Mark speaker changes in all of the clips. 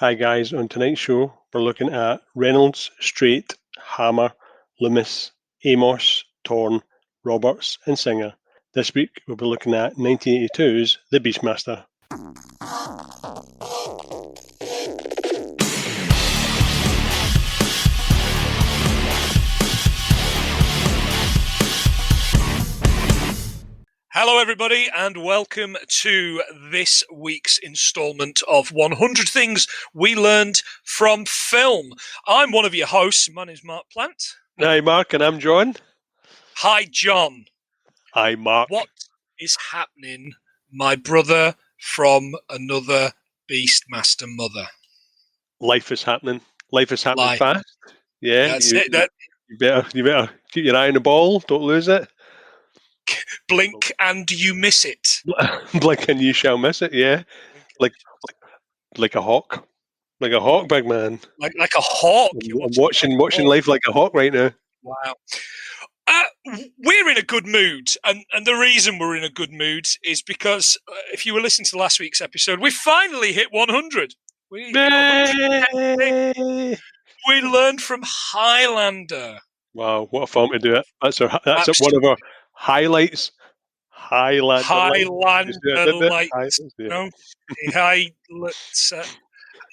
Speaker 1: Hi guys, on tonight's show we're looking at Reynolds, Strait, Hammer, Loomis, Amos, Torn, Roberts and Singer. This week we'll be looking at 1982's The Beastmaster.
Speaker 2: Hello everybody and welcome to this week's instalment of 100 Things We Learned from Film. I'm one of your hosts. My name's Mark Plant.
Speaker 1: Hi Mark, and I'm John.
Speaker 2: Hi John.
Speaker 1: Hi Mark.
Speaker 2: What is happening, my brother from another Beastmaster mother?
Speaker 1: Life is happening. Life is happening fast. Yeah,
Speaker 2: That's it.
Speaker 1: You better keep your eye on the ball. Don't lose it.
Speaker 2: Blink and you miss it.
Speaker 1: Blink and you shall miss it. Yeah, like a hawk. Like a hawk, big man.
Speaker 2: Like a hawk.
Speaker 1: I'm watching life like a hawk right now.
Speaker 2: Wow. We're in a good mood, and the reason we're in a good mood is because if you were listening to last week's episode, we finally hit 100. We learned from Highlander.
Speaker 1: Wow, what a film to do it! That's one of our highlights. Highlander
Speaker 2: lights.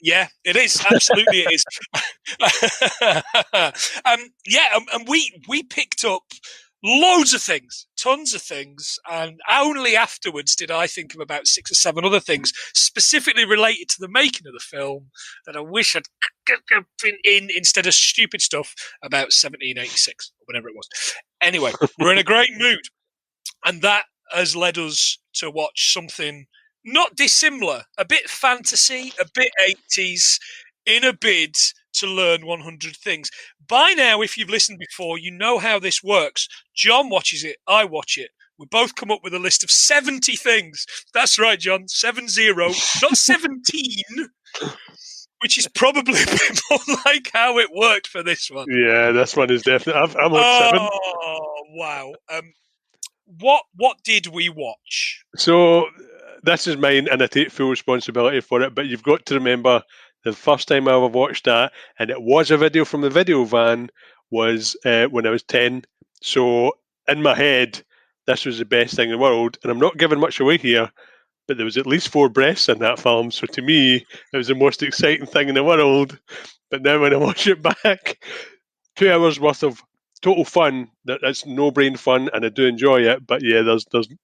Speaker 2: Yeah, it is. Absolutely, it is. And we picked up loads of things, tons of things, and only afterwards did I think of about 6 or 7 other things specifically related to the making of the film that I wish I'd been in instead of stupid stuff about 1786 or whatever it was. Anyway, we're in a great mood, and that has led us to watch something not dissimilar, a bit fantasy, a bit 80s, in a bid to learn 100 things. By now, if you've listened before, you know how this works. John watches it, I watch it. We both come up with a list of 70 things. That's right, John, 70, not 17, which is probably a bit more like how it worked for this one.
Speaker 1: Yeah, this one is definitely. I'm on 7.
Speaker 2: Oh, wow. What did we watch?
Speaker 1: So this is mine, and I take full responsibility for it. But you've got to remember the first time I ever watched that, and it was a video from the video van, was when I was 10. So in my head, this was the best thing in the world, and I'm not giving much away here, but there was at least 4 breasts in that film. So to me, it was the most exciting thing in the world. But now when I watch it back, 2 hours worth of total fun. That's no brain fun, and I do enjoy it. But yeah, there's the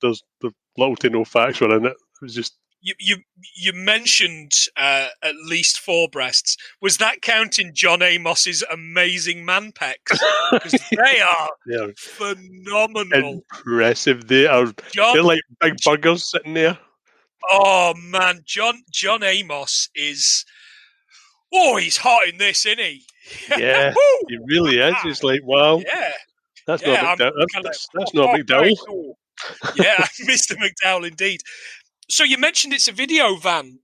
Speaker 1: little to no facts were in it. It was just
Speaker 2: you mentioned at least 4 breasts. Was that counting John Amos's amazing man pecs? Because they are phenomenal,
Speaker 1: impressive. They're like big burgers sitting there.
Speaker 2: Oh man, John Amos is. Oh, he's hot in this, isn't he?
Speaker 1: Yeah, he really is. It's like, wow.
Speaker 2: Yeah.
Speaker 1: That's not McDowell. That's not McDowell.
Speaker 2: Cool. Yeah, Mr. McDowell indeed. So you mentioned it's a video van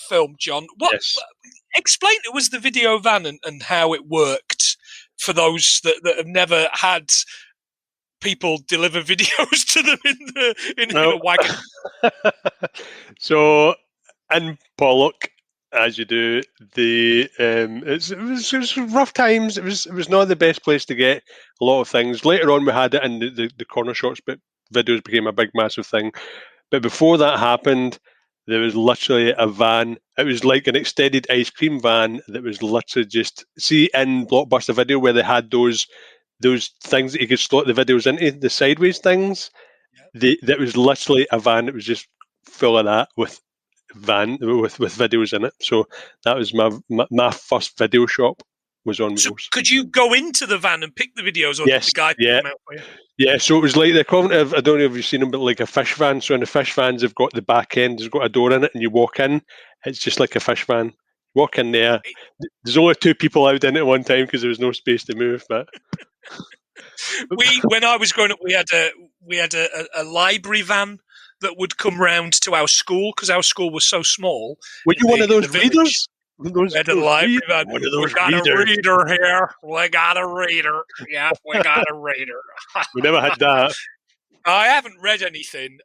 Speaker 2: film, John.
Speaker 1: Yes.
Speaker 2: Explain it was the video van and how it worked for those that have never had people deliver videos to them in a wagon.
Speaker 1: So in Pollock, as you do, it was rough times. It was not the best place to get a lot of things. Later on, we had it in the corner shops, but videos became a big, massive thing. But before that happened, there was literally a van. It was like an extended ice cream van that was literally just, see in Blockbuster Video where they had those things that you could slot the videos into, the sideways things. Yeah. That was literally a van that was just full of that with videos in it. So that was my first video shop was on wheels. So
Speaker 2: could you go into the van and pick the videos, or did the guy pick them out for you?
Speaker 1: Yeah, so it was like the equivalent of, I don't know if you've seen them, but like a fish van. So in the fish vans, they've got the back end, there's got a door in it, and you walk in. It's just like a fish van. Walk in there. There's only 2 people out in it at one time because there was no space to move. But
Speaker 2: when I was growing up, we had a library van that would come round to our school because our school was so small.
Speaker 1: Were you one of those readers?
Speaker 2: We had a library van. We got a reader here. We got a reader. Yeah, we got a reader.
Speaker 1: We never had that.
Speaker 2: I haven't read anything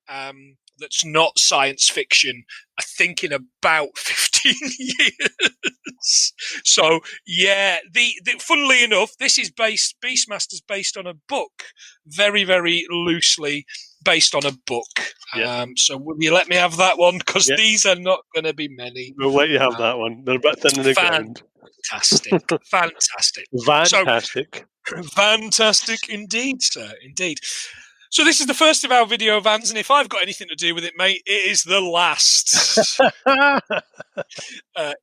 Speaker 2: that's not science fiction, I think, in about 15 years. So yeah, the funnily enough, Beastmaster's based on a book, very very loosely based on a book.
Speaker 1: Yep.
Speaker 2: So will you let me have that one? Because
Speaker 1: Yep.
Speaker 2: these are not going to be many.
Speaker 1: We'll let you have that one. They're a bit thin in the ground.
Speaker 2: Fantastic. So
Speaker 1: Fantastic.
Speaker 2: fantastic indeed, sir. Indeed. So this is the first of our video vans, and if I've got anything to do with it, mate, it is the last.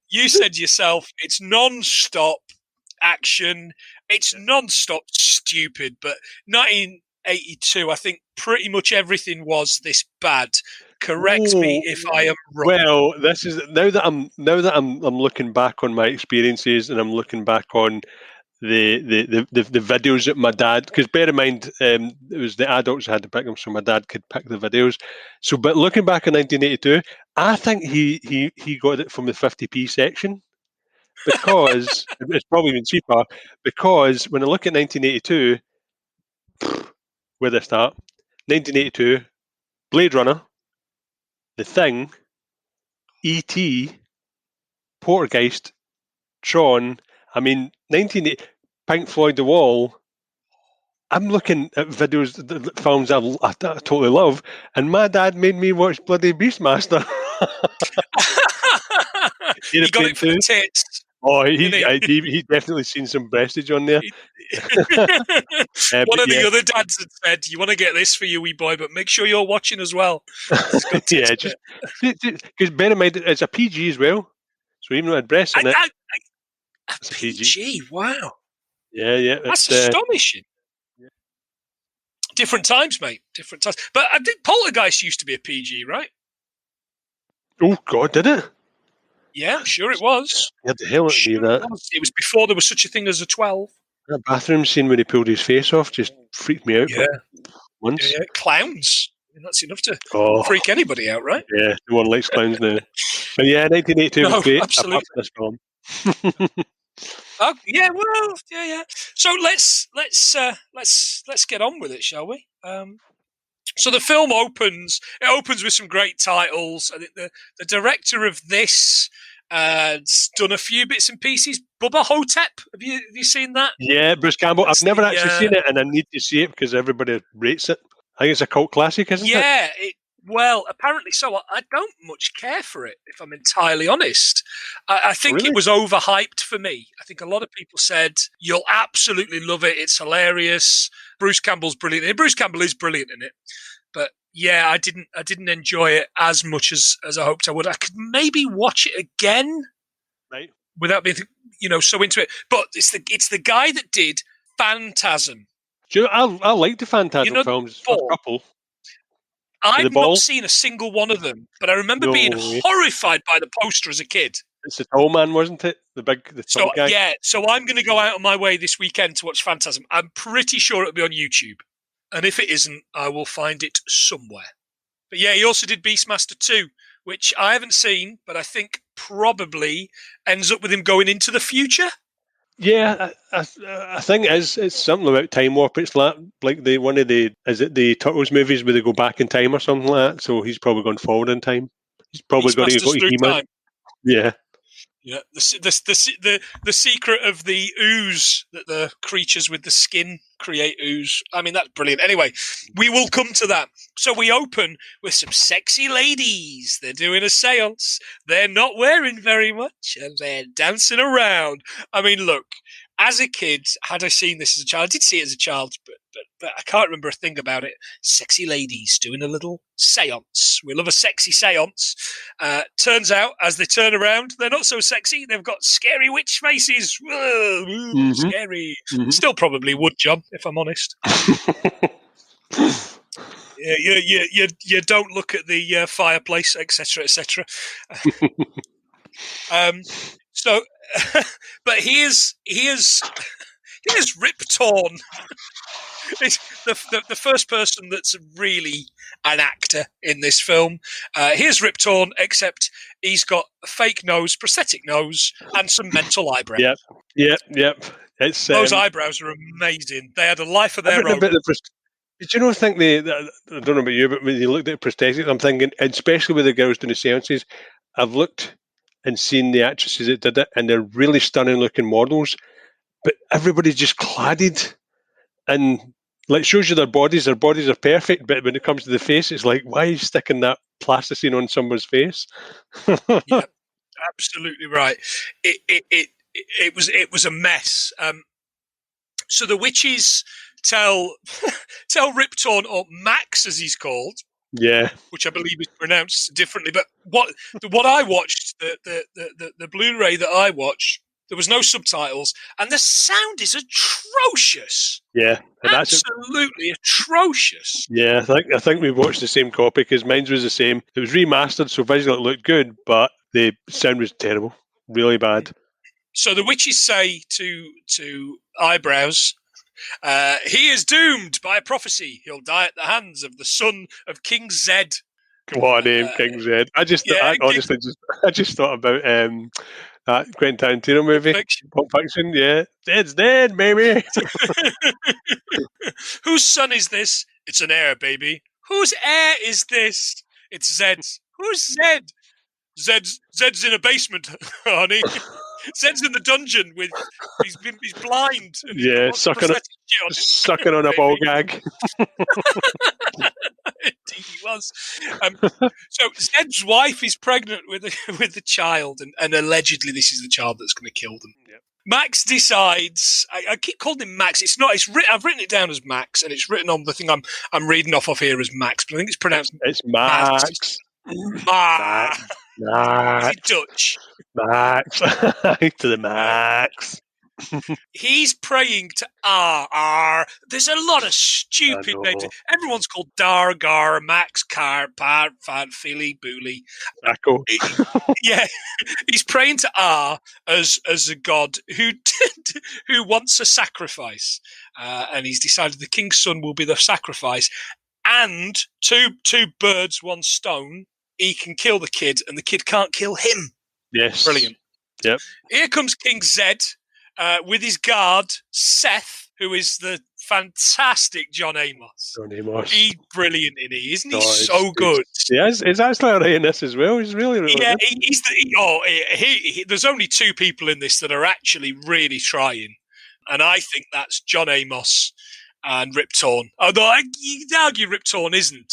Speaker 2: You said yourself, it's non-stop action. It's non-stop stupid, but 1982, I think pretty much everything was this bad. Correct me if I am wrong.
Speaker 1: Well, this is now that I'm looking back on my experiences, and I'm looking back on the videos that my dad, because bear in mind, it was the adults who had to pick them, so my dad could pick the videos. So, but looking back in 1982, I think he got it from the 50p section, because it's probably even cheaper. Because when I look at 1982, where they start, 1982, Blade Runner, The Thing, E.T., Poltergeist, Tron. I mean, 1980, Pink Floyd, The Wall. I'm looking at videos, films I totally love, and my dad made me watch bloody Beastmaster.
Speaker 2: He got it for the tits.
Speaker 1: Oh, he definitely seen some breastage on there.
Speaker 2: One of the other dads had said, "You want to get this for your wee boy, but make sure you're watching as well."
Speaker 1: Yeah, just because bear in mind it's a PG as well, so even though it had breasts in it,
Speaker 2: it's a PG. Wow.
Speaker 1: Yeah.
Speaker 2: That's astonishing. Different times, mate. Different times. But I think Poltergeist used to be a PG, right?
Speaker 1: Oh God, did it?
Speaker 2: Yeah, I'm sure it was.
Speaker 1: What the hell it
Speaker 2: was before there was such a thing as a 12.
Speaker 1: That bathroom scene when he pulled his face off just freaked me out for months.
Speaker 2: Yeah. Clowns. I mean, that's enough to freak anybody out, right?
Speaker 1: Yeah, no one likes clowns now. But yeah, 1982 was great.
Speaker 2: Absolutely.
Speaker 1: This film.
Speaker 2: Yeah. So let's get on with it, shall we? So the film opens. It opens with some great titles. I think the director of this has done a few bits and pieces. Bubba Hotep. Have you seen that?
Speaker 1: Yeah, Bruce Campbell. I've never actually seen it, and I need to see it because everybody rates it. I think it's a cult classic, isn't it?
Speaker 2: Yeah. Well, apparently so. I don't much care for it, if I'm entirely honest. I think it was overhyped for me. I think a lot of people said, you'll absolutely love it. It's hilarious. Bruce Campbell's brilliant. Bruce Campbell is brilliant in it. But yeah, I didn't enjoy it as much as I hoped I would. I could maybe watch it again,
Speaker 1: right,
Speaker 2: without being so into it. But it's the guy that did Phantasm.
Speaker 1: Do you know, I like the Phantasm films. A couple.
Speaker 2: I've not seen a single one of them, but I remember being horrified by the poster as a kid.
Speaker 1: It's the tall man, wasn't it? The tall guy.
Speaker 2: Yeah, so I'm going to go out on my way this weekend to watch Phantasm. I'm pretty sure it'll be on YouTube. And if it isn't, I will find it somewhere. But yeah, he also did Beastmaster 2, which I haven't seen, but I think probably ends up with him going into the future.
Speaker 1: Yeah, I think it's something about time warp. It's like one of the Turtles movies where they go back in time or something like that. So he's probably gone forward in time. He's probably going to go to He-Man. Yeah.
Speaker 2: Yeah, the secret of the ooze that the creatures with the skin create ooze. I mean, that's brilliant. Anyway, we will come to that. So we open with some sexy ladies. They're doing a seance. They're not wearing very much, and they're dancing around. I mean, look, as a kid, had I seen this as a child, I did see it as a child, but I can't remember a thing about it. Sexy ladies doing a little seance. We love a sexy seance. Turns out, as they turn around, they're not so sexy. They've got scary witch faces. Whoa, scary. Still probably would, John, if I'm honest. You don't look at the fireplace, etc., etc. So, but here's Rip Torn. It's the first person that's really an actor in this film. Here's Rip Torn, except he's got a fake nose, prosthetic nose, and some mental eyebrows.
Speaker 1: Yep. It's
Speaker 2: those eyebrows are amazing. They had a life of their own.
Speaker 1: Did you not think I don't know about you, but when you looked at prosthetics, I'm thinking, especially with the girls doing the seances, I've looked and seen the actresses that did it, and they're really stunning looking models, but everybody's just cladded and like shows you their bodies are perfect, but when it comes to the face, it's like, why are you sticking that plasticine on someone's face?
Speaker 2: Yeah, absolutely right. It was a mess. So the witches tell tell Rip Torn, or Max as he's called,
Speaker 1: Yeah,
Speaker 2: which I believe is pronounced differently. But what I watched, the Blu-ray that I watched, there was no subtitles, and the sound is atrocious.
Speaker 1: yeah, and that's it.
Speaker 2: Absolutely atrocious.
Speaker 1: Yeah, I think we watched the same copy because mine was the same. It was remastered, so visually it looked good, but the sound was terrible, really bad.
Speaker 2: So the witches say to Eyebrows, he is doomed by a prophecy. He'll die at the hands of the son of King Zed.
Speaker 1: What a name, King Zed.
Speaker 2: Yeah,
Speaker 1: I just thought about that Quentin Tarantino
Speaker 2: Pulp
Speaker 1: movie,
Speaker 2: Fiction.
Speaker 1: Pulp Fiction. Yeah, Zed's dead, baby.
Speaker 2: Whose son is this? It's an heir, baby. Whose heir is this? It's Zed's. Who's Zed? Zed's in a basement, honey. Zed's in the dungeon with he's blind and he's got
Speaker 1: Yeah,
Speaker 2: lots of prosthetic shit on
Speaker 1: sucking on a ball
Speaker 2: baby.
Speaker 1: gag.
Speaker 2: Indeed, he was. So Zed's wife is pregnant with the child, and allegedly this is the child that's going to kill them.
Speaker 1: Yep.
Speaker 2: Max decides. I keep calling him Max. It's not. I've written it down as Max, and it's written on the thing I'm reading off of here as Max, but I think it's pronounced.
Speaker 1: It's Max.
Speaker 2: Max.
Speaker 1: Max.
Speaker 2: Is it Dutch?
Speaker 1: Max. To the max.
Speaker 2: He's praying to R. There's a lot of stupid names. Everyone's called Dar, Gar, Max, Car, Par, Fad, Philly, Booley.
Speaker 1: Echo.
Speaker 2: Yeah, he's praying to R as a god who wants a sacrifice, and he's decided the king's son will be the sacrifice, and two birds, one stone. He can kill the kid, and the kid can't kill him.
Speaker 1: Yes,
Speaker 2: brilliant.
Speaker 1: Yep.
Speaker 2: Here comes King Zed. With his guard, Seth, who is the fantastic John Amos. He's brilliant in it, isn't he? So good.
Speaker 1: Yes, he's actually alright in this as well. He's really good.
Speaker 2: There's only two people in this that are actually really trying. And I think that's John Amos and Rip Torn. Although you could argue Rip Torn isn't.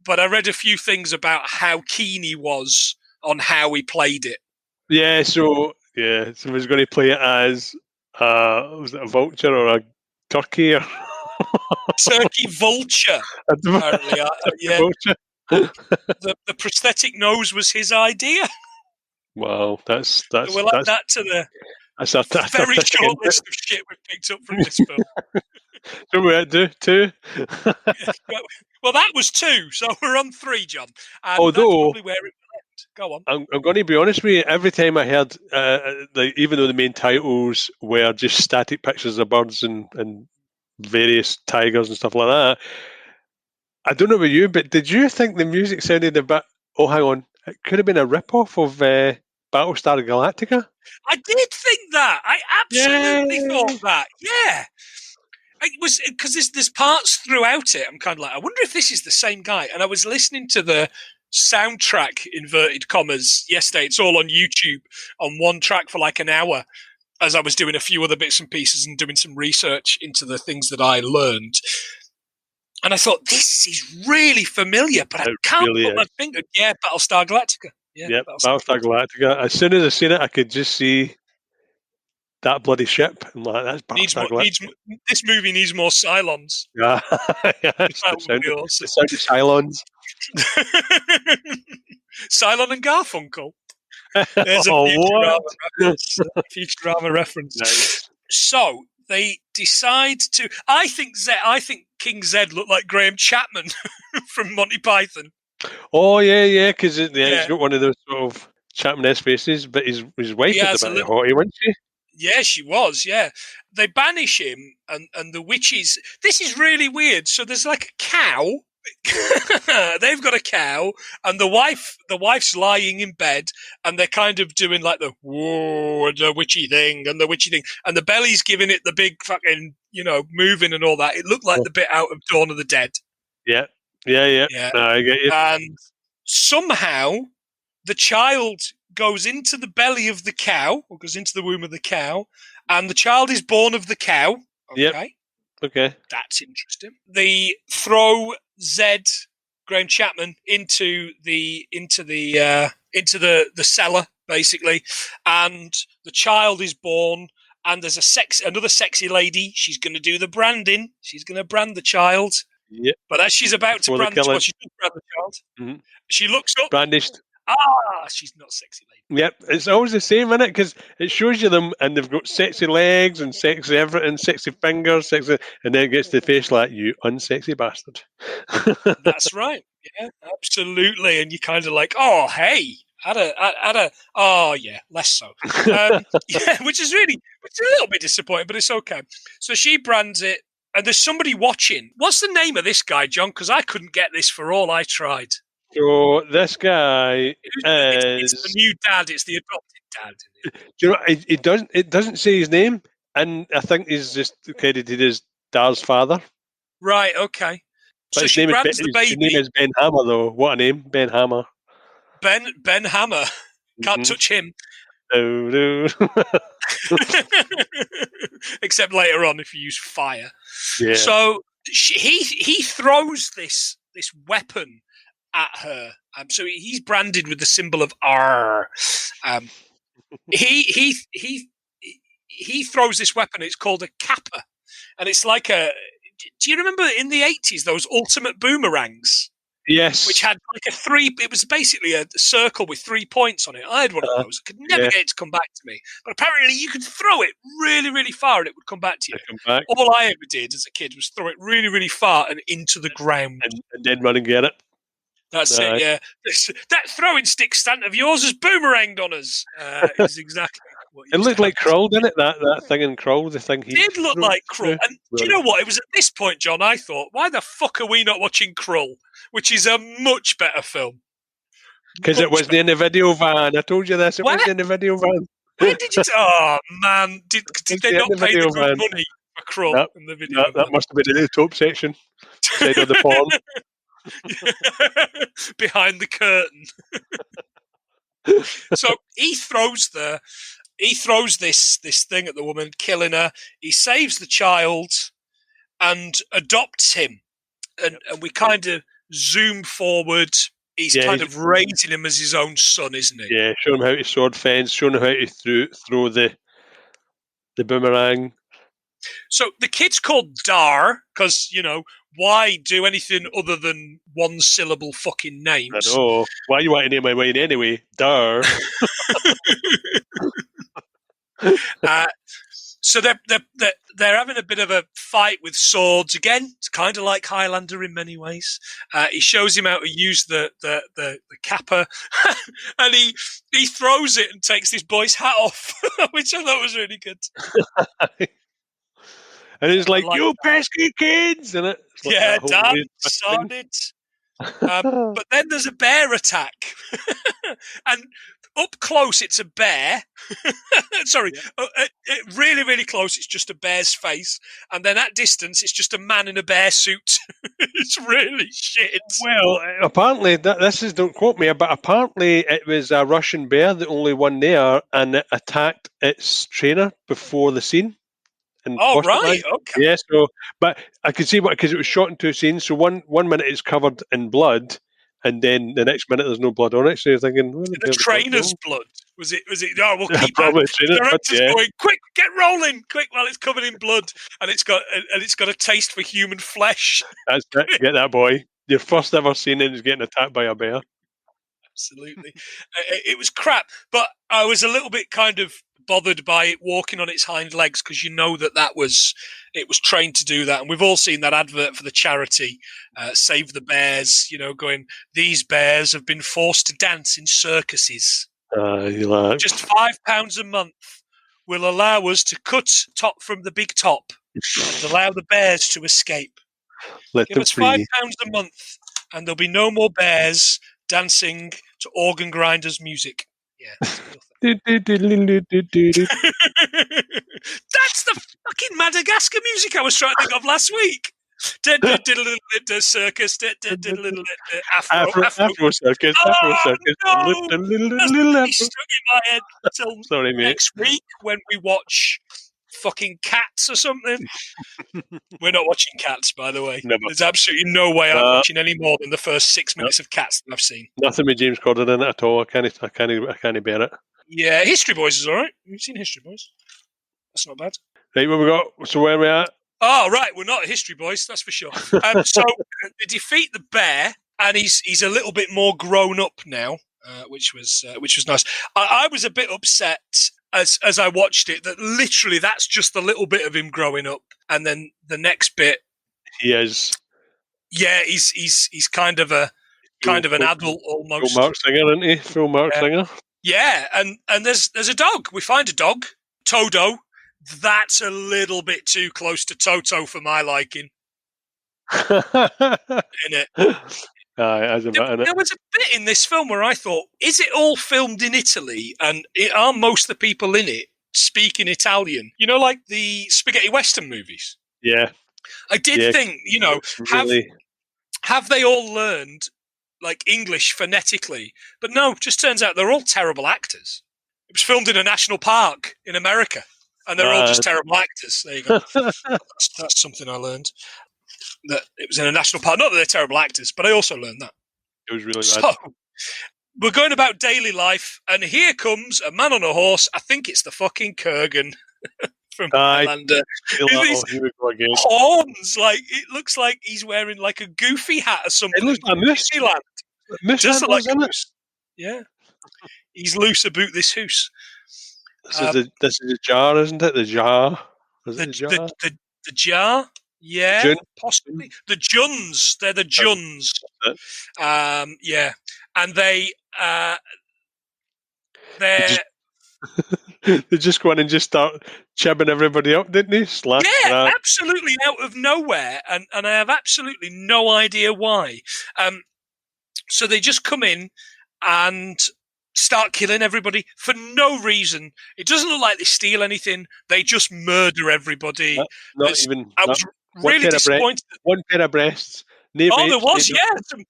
Speaker 2: But I read a few things about how keen he was on how he played it.
Speaker 1: So he was going to play it as was it a vulture or a turkey? Or
Speaker 2: Turkey vulture, apparently.
Speaker 1: Vulture.
Speaker 2: The prosthetic nose was his idea.
Speaker 1: Wow, that's
Speaker 2: we'll add that to the very short list of shit we've picked up from this film.
Speaker 1: So we do two.
Speaker 2: Well, that was two, so we're on three, John. And
Speaker 1: although
Speaker 2: that's probably where it went. Go on.
Speaker 1: I'm going to be honest with you. Every time I heard, even though the main titles were just static pictures of birds and various tigers and stuff like that, I don't know about you, but did you think the music sounded a bit? Oh, hang on, it could have been a rip-off of Battlestar Galactica.
Speaker 2: I did think that. I absolutely thought that. Yeah. It was because there's parts throughout it. I'm kind of like, I wonder if this is the same guy. And I was listening to the soundtrack, inverted commas, yesterday. It's all on YouTube on one track for like an hour as I was doing a few other bits and pieces and doing some research into the things that I learned. And I thought, this is really familiar, but I can't put my finger. Yeah, Battlestar Galactica.
Speaker 1: Yeah, Battlestar Galactica. As soon as I seen it, I could just see that bloody ship. I'm like, that's Battlestar Galactica.
Speaker 2: This movie needs more Cylons.
Speaker 1: Yeah, the sound of Cylons.
Speaker 2: Cylon and Garfunkel. There's a Futurama reference.
Speaker 1: Nice.
Speaker 2: So they decide to. I think King Zed looked like Graham Chapman from Monty Python.
Speaker 1: Oh yeah, because he's got one of those sort of Chapman-esque faces, but his wife is a bit haughty, wasn't she?
Speaker 2: Yeah, she was. Yeah, they banish him, and the witches. This is really weird. So there's like a cow. They've got a cow, and the wife's lying in bed, and they're kind of doing like the whoa and the witchy thing, and the belly's giving it the big fucking moving and all that. It looked like the bit out of Dawn of the Dead.
Speaker 1: Yeah. No, I get you.
Speaker 2: And somehow the child goes into the belly of the cow, or goes into the womb of the cow, and the child is born of the cow. Okay.
Speaker 1: Yep. Okay.
Speaker 2: That's interesting. They throw Zed, Graham Chapman, into the cellar, basically, and the child is born. And there's another sexy lady. She's going to do the branding. She's going to brand the child.
Speaker 1: Yep.
Speaker 2: But as she's about to brand the child, she doesn't brand the child.
Speaker 1: Mm-hmm.
Speaker 2: She looks up.
Speaker 1: Brandished.
Speaker 2: She's not sexy lady.
Speaker 1: Yep, it's always the same, isn't it? Because it shows you them, and they've got sexy legs and sexy everything, sexy fingers, sexy, and then it gets to the face like, you unsexy bastard.
Speaker 2: That's right. Yeah, absolutely. And you're kind of like, oh, hey. Oh yeah, less so. Yeah, which is a little bit disappointing, but it's okay. So she brands it, and there's somebody watching. What's the name of this guy, John? Because I couldn't get this for all I tried.
Speaker 1: So this guy
Speaker 2: it's the new dad. It's the adopted dad.
Speaker 1: Do you know? It doesn't say his name, and I think he's just credited as Dar's father.
Speaker 2: Right. Okay.
Speaker 1: But
Speaker 2: so she brands the baby.
Speaker 1: His name is Ben Hammer, though. What a name, Ben Hammer.
Speaker 2: Ben Hammer. Can't touch him.
Speaker 1: No.
Speaker 2: Except later on if you use fire.
Speaker 1: Yeah. So
Speaker 2: he throws this weapon at her. So he's branded with the symbol of R. He throws this weapon. It's called a kappa, and it's like a. Do you remember in the 80s those ultimate boomerangs?
Speaker 1: Yes.
Speaker 2: Which had like a 3. It was basically a circle with 3 points on it. I had one of those. I could never get it to come back to me. But apparently you could throw it really, really far and it would come back to you. All I ever did as a kid was throw it really, really far and into the ground.
Speaker 1: And then run and get it.
Speaker 2: That's it, yeah. That throwing stick stunt of yours has boomeranged on us. Is exactly what
Speaker 1: it looked like Krull, didn't it? That thing in Krull, the thing he
Speaker 2: did look like Krull. And do you know what? It was at this point, John, I thought, why the fuck are we not watching Krull? Which is a much better film.
Speaker 1: Because it wasn't in the video van. I told you this. It wasn't in the video van.
Speaker 2: Where did you... Oh, man. Did they not pay the good money for Krull in the video van?
Speaker 1: That must have been in the top section. Side of the porn.
Speaker 2: Behind the curtain. So he throws this thing at the woman, killing her. He saves the child and adopts him. And we kind of zoom forward. He's kind of raising him as his own son, isn't he?
Speaker 1: Yeah, showing him how to sword fence, showing him how to throw the boomerang. So
Speaker 2: the kid's called Dar because, why do anything other than one syllable fucking names?
Speaker 1: I know. Why you want to name my wine anyway? Dar.
Speaker 2: So they're having a bit of a fight with swords again. It's kind of like Highlander in many ways. He shows him how to use the kappa, and he throws it and takes this boy's hat off, which I thought was really good.
Speaker 1: And it's like you pesky kids, and it's like
Speaker 2: Dad, son it. But then there's a bear attack, and up close it's a bear. Sorry, really, really close it's just a bear's face, and then at distance it's just a man in a bear suit. It's really shit.
Speaker 1: Well, apparently don't quote me, but apparently it was a Russian bear, the only one there, and it attacked its trainer before the scene.
Speaker 2: Right, okay.
Speaker 1: Yeah, but I could see because it was shot in 2 scenes. So one minute it's covered in blood, and then the next minute there's no blood on it. So you're thinking,
Speaker 2: the trainer's blood. Was it? Oh, we'll keep
Speaker 1: probably
Speaker 2: the director's going, quick, get rolling, quick, while it's covered in blood, and it's got a taste for human flesh.
Speaker 1: That's it. Get that boy. Your first ever scene is getting attacked by a bear.
Speaker 2: Absolutely, it was crap, but I was a little bit kind of bothered by it walking on its hind legs because it was trained to do that, and we've all seen that advert for the charity Save the Bears, going, these bears have been forced to dance in circuses. Just £5 a month will allow us to cut top from the big top and allow the bears to escape. Give us £5 a month and there'll be no more bears dancing to organ grinders music. Yeah. That's the fucking Madagascar music I was trying to think of last week. Circus, Afro.
Speaker 1: Afro circus, Afro
Speaker 2: Oh
Speaker 1: circus.
Speaker 2: no! That's
Speaker 1: Little
Speaker 2: gonna be
Speaker 1: Afro.
Speaker 2: stuck in my head till
Speaker 1: Sorry, mate.
Speaker 2: next week when we watch fucking Cats or something. We're not watching Cats, by the way.
Speaker 1: Never.
Speaker 2: There's absolutely no way I'm watching any more than the first 6 minutes of Cats that I've seen.
Speaker 1: Nothing with James Corden in it at all. I can't bear it.
Speaker 2: Yeah, History Boys is all right. You've seen History Boys? That's not bad.
Speaker 1: Right, what we got? So where are we at?
Speaker 2: Oh, right, we're not History Boys, that's for sure. So they defeat the bear, and he's a little bit more grown up now, which was nice. I was a bit upset as I watched it that literally that's just a little bit of him growing up, and then the next bit,
Speaker 1: He is.
Speaker 2: Yeah, he's kind of an adult almost.
Speaker 1: Full Mark Singer, isn't he? Full Mark Singer.
Speaker 2: Yeah, and there's a dog. We find a dog, Toto. That's a little bit too close to Toto for my liking. In it. There was a bit in this film where I thought, is it all filmed in Italy? And are most of the people in it speaking Italian? You know, like the spaghetti western movies?
Speaker 1: Yeah.
Speaker 2: I did think,
Speaker 1: really...
Speaker 2: have they all learned like English phonetically? But no, just turns out they're all terrible actors. It was filmed in a national park in America. And they're all just terrible actors. There you go. That's something I learned. That it was in a national park. Not that they're terrible actors, but I also learned that.
Speaker 1: It was really bad.
Speaker 2: So, we're going about daily life, and here comes a man on a horse. I think it's the fucking Kurgan from Highlander.
Speaker 1: Here we go again.
Speaker 2: Horns. Like, it looks like he's wearing like a goofy hat or something.
Speaker 1: It looks like a moose.
Speaker 2: Just like a moose. Yeah. He's loose about this hoose.
Speaker 1: This is a jar, isn't it? The jar. Is it the jar?
Speaker 2: The jar? Yeah, possibly. The Juns. They're the Juns. Yeah. And they're...
Speaker 1: They just go in and just start chibbing everybody up, didn't they?
Speaker 2: Absolutely out of nowhere. And I have absolutely no idea why. So they just come in and start killing everybody for no reason. It doesn't look like they steal anything. They just murder everybody.
Speaker 1: Not even.
Speaker 2: I was really disappointed.
Speaker 1: One pair of breasts.
Speaker 2: There was, some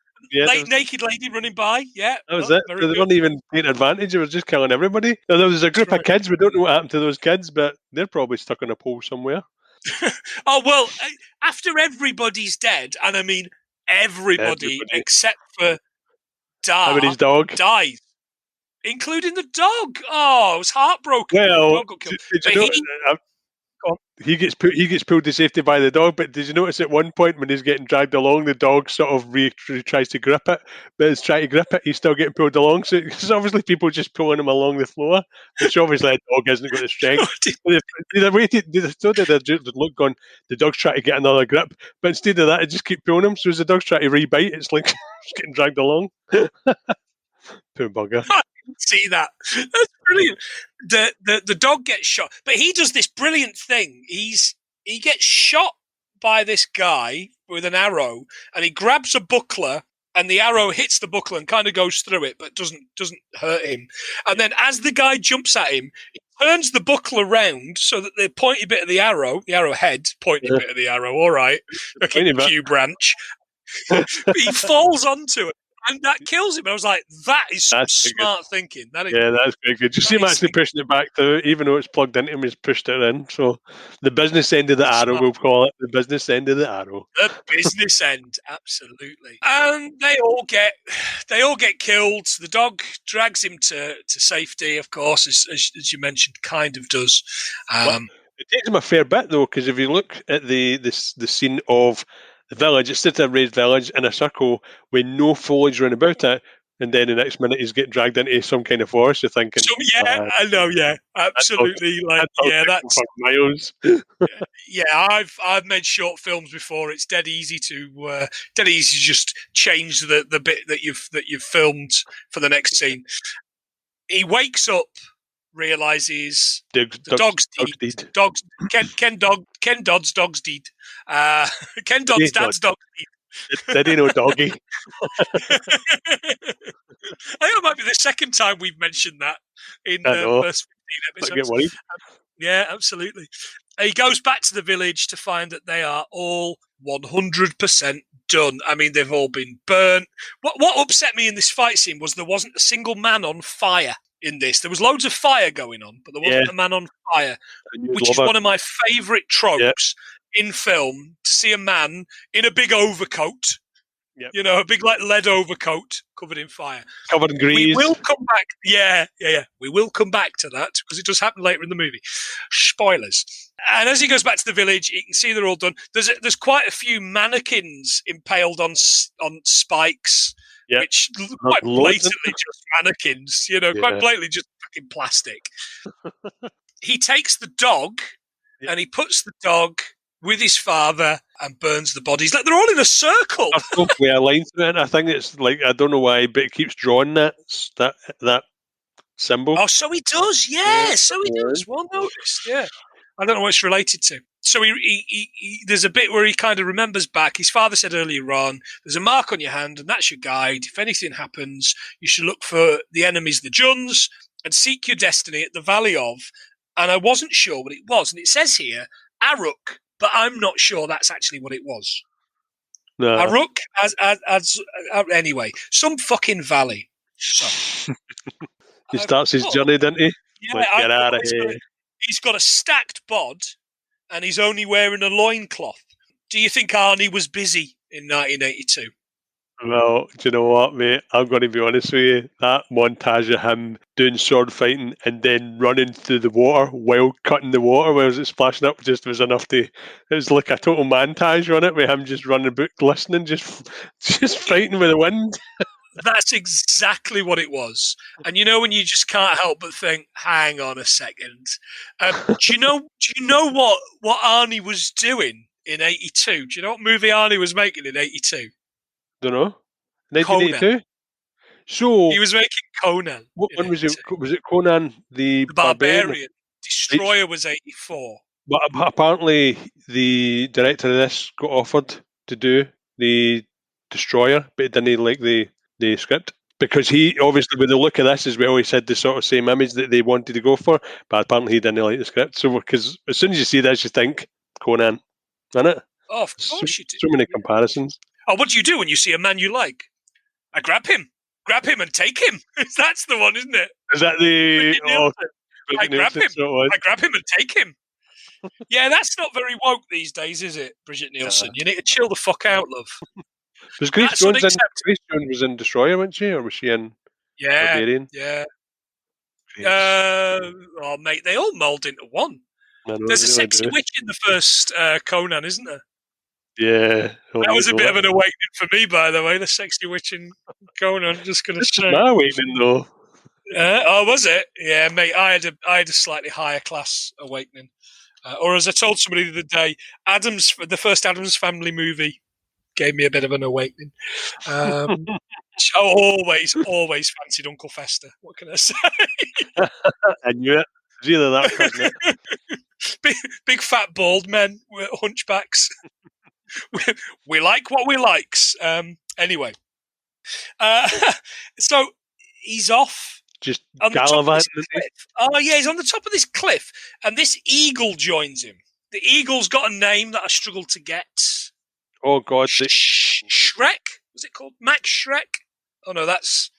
Speaker 2: naked lady running by. Yeah,
Speaker 1: that was it. So they weren't even taking advantage. They were just killing everybody. Now, there was a group of kids. We don't know what happened to those kids, but they're probably stuck in a pole somewhere.
Speaker 2: Oh well, after everybody's dead, and I mean everybody. Except for
Speaker 1: Everybody's dog
Speaker 2: dies. Including the dog. Oh, I was heartbroken.
Speaker 1: Well, he gets pulled to safety by the dog. But did you notice at one point when he's getting dragged along, the dog sort of tries to grip it, but it's trying to grip it, he's still getting pulled along. So it's obviously people just pulling him along the floor, which obviously a dog hasn't got the strength. The dog's trying to get another grip, but instead of that, it just keep pulling him. So as the dog's trying to rebite, it's like it's getting dragged along. Poor bugger.
Speaker 2: See that? That's brilliant. The dog gets shot, but he does this brilliant thing. He gets shot by this guy with an arrow, and he grabs a buckler, and the arrow hits the buckler and kind of goes through it, but doesn't hurt him. And then as the guy jumps at him, he turns the buckler round so that the pointy bit of the arrowhead, pointy bit of the arrow, all right, okay, Q branch. He falls onto it. And that kills him. I was like, that is some smart thinking. That's
Speaker 1: very good. You see him actually pushing it back through, even though it's plugged into him, he's pushed it in. So the business end of the arrow, we'll call it. The business end of the arrow.
Speaker 2: The business end, absolutely. And they all get killed. The dog drags him to safety, of course, as you mentioned, kind of does.
Speaker 1: It takes him a fair bit, though, because if you look at the scene of the village, it's just a raised village in a circle with no foliage around about it, and then the next minute he's getting dragged into some kind of forest. You're thinking,
Speaker 2: I know, absolutely, that's
Speaker 1: miles.
Speaker 2: I've made short films before. It's dead easy to just change the bit that you've filmed for the next scene. He wakes up, realizes the dog's deed. Ken Dodd's dog's deed. Ken Dodd's dad's dog's deed.
Speaker 1: Did he know doggy?
Speaker 2: I think it might be the second time we've mentioned that in the first 15 episodes. Yeah, absolutely. He goes back to the village to find that they are all 100% done. I mean, they've all been burnt. What upset me in this fight scene was there wasn't a single man on fire in this. There was loads of fire going on, but there wasn't
Speaker 1: Yeah,
Speaker 2: a man on fire,
Speaker 1: you'd
Speaker 2: which
Speaker 1: love
Speaker 2: is
Speaker 1: it.
Speaker 2: one of my favourite
Speaker 1: Yeah,
Speaker 2: tropes in film, to see a man in a big overcoat,
Speaker 1: yeah.
Speaker 2: a big like lead overcoat covered in fire.
Speaker 1: Covered in
Speaker 2: We
Speaker 1: grease.
Speaker 2: will come back. Yeah. We will come back to that because it does happen later in the movie. Spoilers. And as he goes back to the village, you can see they're all done. There's quite a few mannequins impaled on spikes,
Speaker 1: Yeah,
Speaker 2: which
Speaker 1: there's
Speaker 2: quite
Speaker 1: loads.
Speaker 2: blatantly just mannequins. Quite
Speaker 1: Yeah,
Speaker 2: blatantly just fucking plastic. He takes the dog
Speaker 1: yeah.
Speaker 2: and he puts the dog with his father and burns the bodies. Like they're all in a circle.
Speaker 1: Circle with a line through it. And I think it's like, I don't know why, but it keeps drawing that symbol.
Speaker 2: Oh, so he does.
Speaker 1: Yeah,
Speaker 2: Yeah, so he does. Well noticed. Yeah. I don't know what it's related to. So there's a bit where he kind of remembers back. His father said earlier on, there's a mark on your hand, and that's your guide. If anything happens, you should look for the enemies, the Juns, and seek your destiny at the Valley of. And I wasn't sure what it was. And it says here, Aruk, but I'm not sure that's actually what it was.
Speaker 1: No.
Speaker 2: Aruk, anyway, some fucking valley. So,
Speaker 1: He starts his journey, doesn't he?
Speaker 2: Yeah,
Speaker 1: Like, get out of here.
Speaker 2: He's got a stacked bod, and he's only wearing a loincloth. Do you think Arnie was busy in 1982?
Speaker 1: Well, do you know what, mate? I'm going to be honest with you. That montage of him doing sword fighting and then running through the water while cutting the water while it's splashing up just was enough to. It was like a total montage on it with him just running about, glistening, just fighting with the wind.
Speaker 2: That's exactly what it was. And when you just can't help but think, hang on a second. Do you know what Arnie was doing in 82? Do you know what movie Arnie was making in 82?
Speaker 1: Don't know.
Speaker 2: Conan.
Speaker 1: 1982? So,
Speaker 2: He was making Conan.
Speaker 1: what
Speaker 2: in
Speaker 1: one was it?
Speaker 2: 82.
Speaker 1: Was it Conan the
Speaker 2: The
Speaker 1: Barbarian?
Speaker 2: Barbarian. Destroyer was 84.
Speaker 1: But apparently, the director of this got offered to do the Destroyer, but he didn't like the script. Because he, obviously, with the look of this as well, he said the sort of same image that they wanted to go for, but apparently he didn't like the script. So, because as soon as you see this, you think Conan, isn't it?
Speaker 2: Oh, of course you do.
Speaker 1: So many comparisons.
Speaker 2: Oh, what do you do when you see a man you like? I grab him and take him. That's the one, isn't it?
Speaker 1: Is that the?
Speaker 2: I grab him. I grab him and take him. Yeah, that's not very woke these days, is it, Bridget Nielsen? You need to chill the fuck out, love.
Speaker 1: Was Grace Jones was in Destroyer, wasn't she, or was she in Barbarian?
Speaker 2: Yeah. Oh, mate, they all mould into one. There's a sexy witch in the first Conan, isn't there?
Speaker 1: Yeah.
Speaker 2: That was a bit of an awakening for me, by the way, the sexy witch in Conan, I'm just going to say.
Speaker 1: It's my awakening, though.
Speaker 2: Oh, was it? Yeah, mate, I had a slightly higher class awakening. Or as I told somebody the other day, the first Addams Family movie gave me a bit of an awakening. I always fancied Uncle Fester. What can I say?
Speaker 1: I knew it. It was either that, wasn't
Speaker 2: it? Big fat bald men with hunchbacks. We like what we likes. Anyway, so he's off.
Speaker 1: Just
Speaker 2: on the top of this cliff. Oh yeah, he's on the top of this cliff, and this eagle joins him. The eagle's got a name that I struggled to get.
Speaker 1: Oh God,
Speaker 2: Shrek? Was it called Max Shrek? Oh no, that's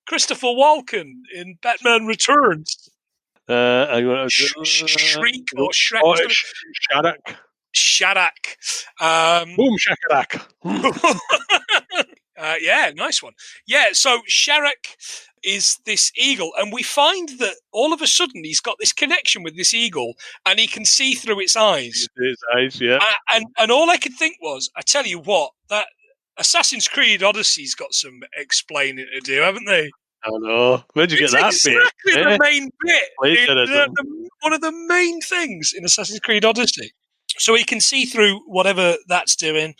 Speaker 2: Christopher Walken in Batman Returns. Shriek or Shrek?
Speaker 1: Oh, Shadak.
Speaker 2: Shadak.
Speaker 1: Boom Shakadak.
Speaker 2: Yeah, nice one. Yeah, so Sharak is this eagle, and we find that all of a sudden he's got this connection with this eagle, and he can see through its eyes.
Speaker 1: His eyes, yeah.
Speaker 2: And all I could think was, I tell you what, that Assassin's Creed Odyssey's got some explaining to do, haven't they?
Speaker 1: I know. Where'd you get that bit?
Speaker 2: Exactly the main bit. One of the main things in Assassin's Creed Odyssey. So he can see through whatever that's doing.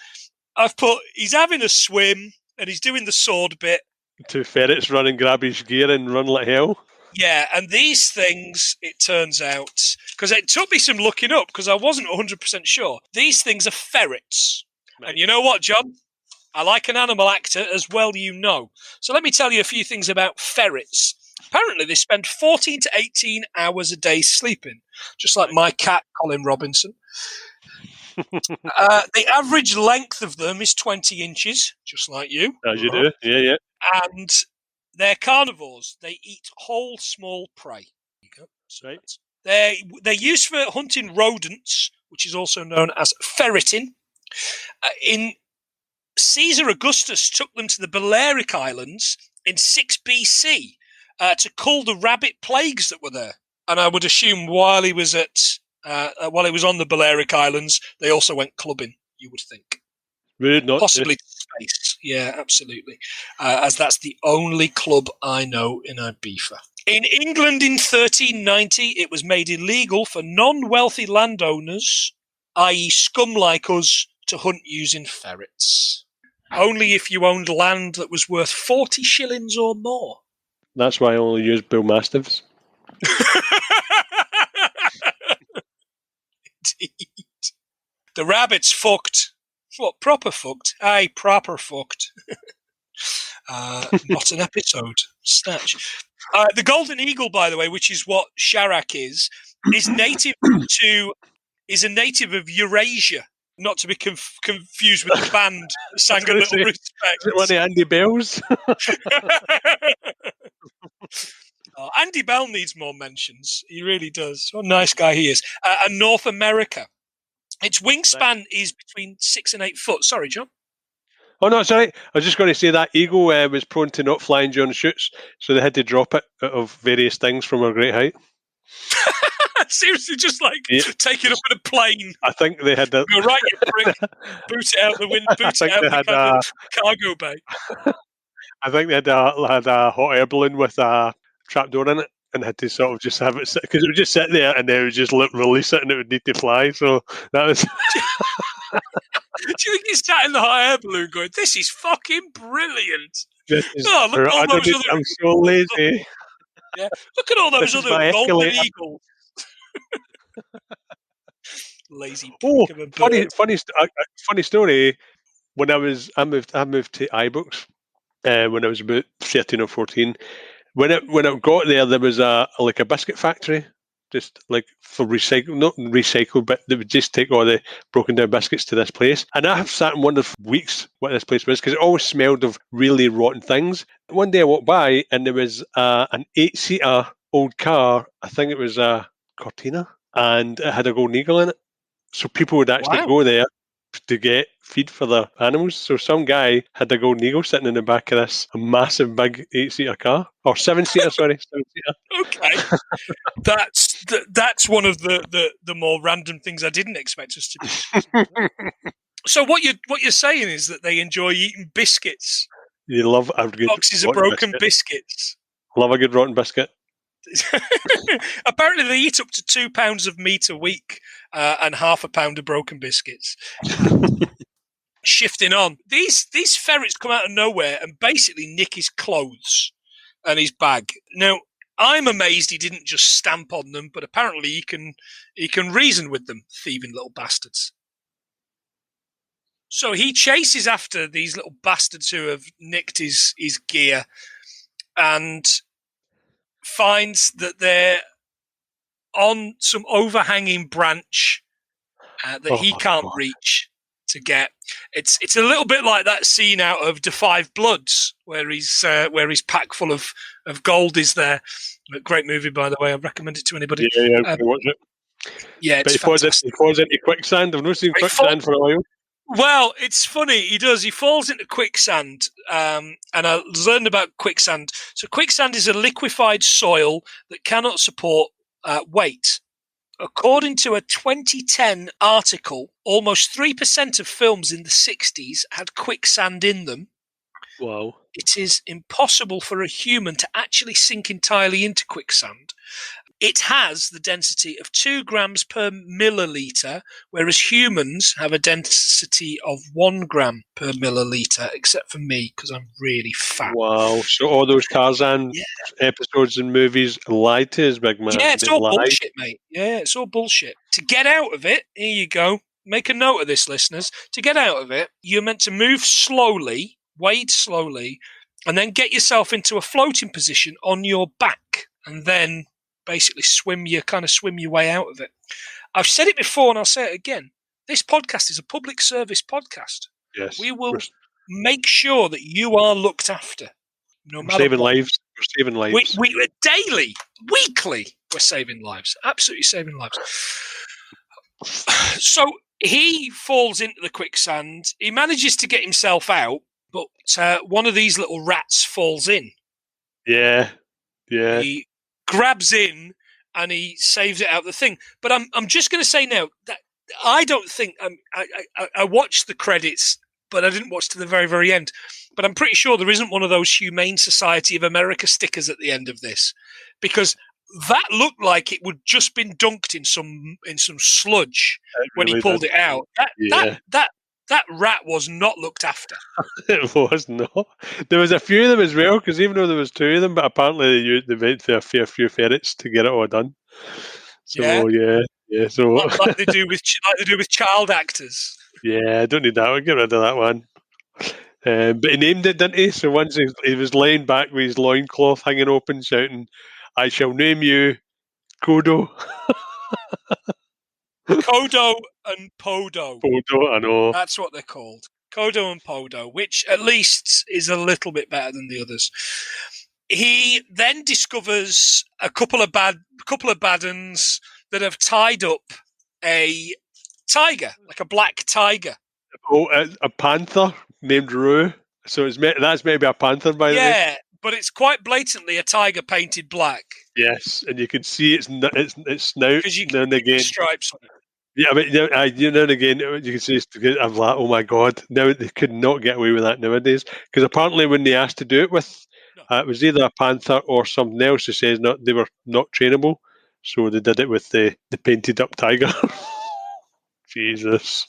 Speaker 2: I've put, he's having a swim, and he's doing the sword bit.
Speaker 1: Two ferrets run and grab his gear and run like hell.
Speaker 2: Yeah, and these things, it turns out, because it took me some looking up, because I wasn't 100% sure. These things are ferrets. Right. And you know what, John? I like an animal actor as well, you know. So let me tell you a few things about ferrets. Apparently, they spend 14 to 18 hours a day sleeping, just like my cat, Colin Robinson. The average length of them is 20 inches, just like you.
Speaker 1: As you do, yeah.
Speaker 2: And they're carnivores. They eat whole, small prey. There you go. So
Speaker 1: Right.
Speaker 2: they're used for hunting rodents, which is also known as ferreting. In Caesar Augustus took them to the Balearic Islands in 6 BC to cull the rabbit plagues that were there. And I would assume while he was on the Balearic Islands, they also went clubbing, you would think.
Speaker 1: Rude not
Speaker 2: Possibly to space. Yeah, absolutely. As that's the only club I know in Ibiza. In England in 1390, it was made illegal for non-wealthy landowners, i.e. scum like us, to hunt using ferrets. Only if you owned land that was worth 40 shillings or more.
Speaker 1: That's why I only use bull mastiffs.
Speaker 2: Indeed. The rabbit's fucked. What, proper fucked? Aye, proper fucked. Not an episode. Snatch. The golden eagle, by the way, which is what Sharak is native a native of Eurasia, not to be confused with the band that sang A Little Respect.
Speaker 1: Is it one of Andy Bell's?
Speaker 2: Andy Bell needs more mentions. He really does. What a nice guy he is. And North America. Its wingspan is between 6 and 8 foot. Sorry, John.
Speaker 1: Oh, no, sorry. I was just going to say that eagle was prone to not flying during shoots, so they had to drop it out of various things from a great height.
Speaker 2: Seriously, just like take it up in a plane.
Speaker 1: I think they had that.
Speaker 2: Go, right, you prick. Boot it out the window. Boot it out the cargo bay.
Speaker 1: I think they had a hot air balloon with a trapdoor in it, and had to sort of just have it sit, because it would just sit there, and they would just release it, and it would need to fly. So that was.
Speaker 2: Do you think he sat in the hot air balloon going, "This is fucking brilliant"?
Speaker 1: This is,
Speaker 2: look at all those other.
Speaker 1: I'm so lazy.
Speaker 2: Yeah, look at all those other golden eagles. Lazy.
Speaker 1: Oh, funny story. When I moved to iBooks when I was about 13 or 14. When it got there was a biscuit factory, just like for not recycled, but they would just take all the broken down biscuits to this place. And I have sat and wondered for weeks what this place was, because it always smelled of really rotten things. One day I walked by and there was an 8-seater old car. I think it was a Cortina, and it had a golden eagle in it. So people would actually go there to get feed for their animals. So some guy had a golden eagle sitting in the back of this massive big 8-seater car, or 7-seater, sorry, 7-seater.
Speaker 2: Okay, that's one of the more random things I didn't expect us to do. So what you're saying is that they enjoy eating biscuits.
Speaker 1: You love a good
Speaker 2: boxes of broken biscuits.
Speaker 1: Love a good rotten biscuit.
Speaker 2: Apparently, they eat up to 2 pounds of meat a week and half a pound of broken biscuits. Shifting on, these ferrets come out of nowhere and basically nick his clothes and his bag. Now, I'm amazed he didn't just stamp on them, but apparently he can reason with them, thieving little bastards. So he chases after these little bastards who have nicked his gear and finds that they're on some overhanging branch that he can't reach to get. It's a little bit like that scene out of Da 5 Bloods where he's packed full of gold is there. A great movie, by the way. I recommend it to anybody.
Speaker 1: Yeah, watch it.
Speaker 2: Yeah, it's
Speaker 1: fantastic. He falls into quicksand. I've not seen quicksand for a while.
Speaker 2: Well, it's funny. He does. He falls into quicksand, and I learned about quicksand. So quicksand is a liquefied soil that cannot support weight. According to a 2010 article, almost 3% of films in the 60s had quicksand in them.
Speaker 1: Wow.
Speaker 2: It is impossible for a human to actually sink entirely into quicksand. It has the density of 2 grams per milliliter, whereas humans have a density of 1 gram per milliliter, except for me, because I'm really fat.
Speaker 1: Wow. So all those Tarzan episodes and movies lied to us, big man.
Speaker 2: Yeah, it's all bullshit, mate. Yeah, it's all bullshit. To get out of it, here you go. Make a note of this, listeners. To get out of it, you're meant to move slowly, wade slowly, and then get yourself into a floating position on your back, and then basically swim your way out of it. I've said it before and I'll say it again. This podcast is a public service podcast.
Speaker 1: Yes.
Speaker 2: We will make sure that you are looked after. No
Speaker 1: We're
Speaker 2: matter
Speaker 1: saving
Speaker 2: what.
Speaker 1: lives. We're saving lives.
Speaker 2: We daily, weekly, we're saving lives. Absolutely saving lives. So he falls into the quicksand. He manages to get himself out, but one of these little rats falls in.
Speaker 1: Yeah.
Speaker 2: He grabs in and he saves it out of the thing. But I'm just going to say now that I don't think I watched the credits, but I didn't watch to the very, very end. But I'm pretty sure there isn't one of those Humane Society of America stickers at the end of this, because that looked like it would just been dunked in some sludge when he pulled it out. That rat was not looked after.
Speaker 1: It was not. There was a few of them as well, because even though there was 2 of them, but apparently they went through a fair few ferrets to get it all done. So yeah. So
Speaker 2: like they do with child actors.
Speaker 1: Yeah, I don't need that. We'll get rid of that one. But he named it, didn't he? So once he was laying back with his loincloth hanging open, shouting, "I shall name you Kodo."
Speaker 2: Kodo and Podo.
Speaker 1: Kodo, I know.
Speaker 2: That's what they're called. Kodo and Podo, which at least is a little bit better than the others. He then discovers a couple of bad uns that have tied up a tiger, like a black tiger.
Speaker 1: Oh, a panther named Roo. So that's maybe a panther, by the way.
Speaker 2: Yeah, but it's quite blatantly a tiger painted black.
Speaker 1: Yes, and you can see its snout now and again.
Speaker 2: Stripes on it.
Speaker 1: Yeah, but now and again you can see. I'm like, oh my god! Now they could not get away with that nowadays, because apparently when they asked to do it with, it was either a panther or something else. Who says they were not trainable, so they did it with the painted up tiger. Jesus.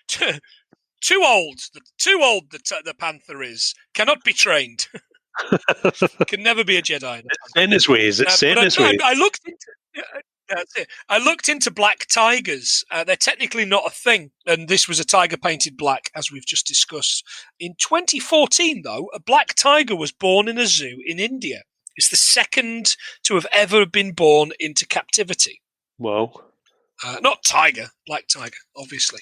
Speaker 2: Too old. The panther is cannot be trained. Can never be a Jedi.
Speaker 1: It's in its ways. It's set in its ways.
Speaker 2: I looked into black tigers. They're technically not a thing, and this was a tiger painted black, as we've just discussed. In 2014, though, a black tiger was born in a zoo in India. It's the second to have ever been born into captivity.
Speaker 1: Wow.
Speaker 2: Not tiger, black tiger, obviously,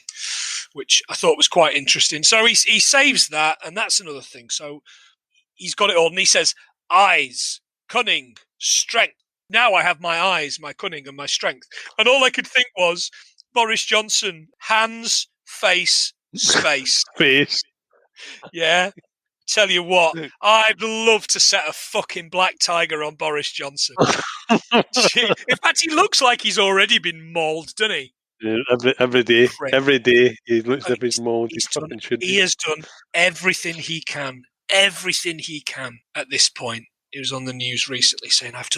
Speaker 2: which I thought was quite interesting. So he saves that, and that's another thing. So he's got it all, and he says, eyes, cunning, strength. Now I have my eyes, my cunning, and my strength. And all I could think was Boris Johnson, hands, face, space.
Speaker 1: Face.
Speaker 2: Yeah. Tell you what, I'd love to set a fucking black tiger on Boris Johnson. In fact, he looks like he's already been mauled, doesn't he?
Speaker 1: Yeah, every day he looks like he's mauled.
Speaker 2: He has done everything he can at this point. He was on the news recently saying, we've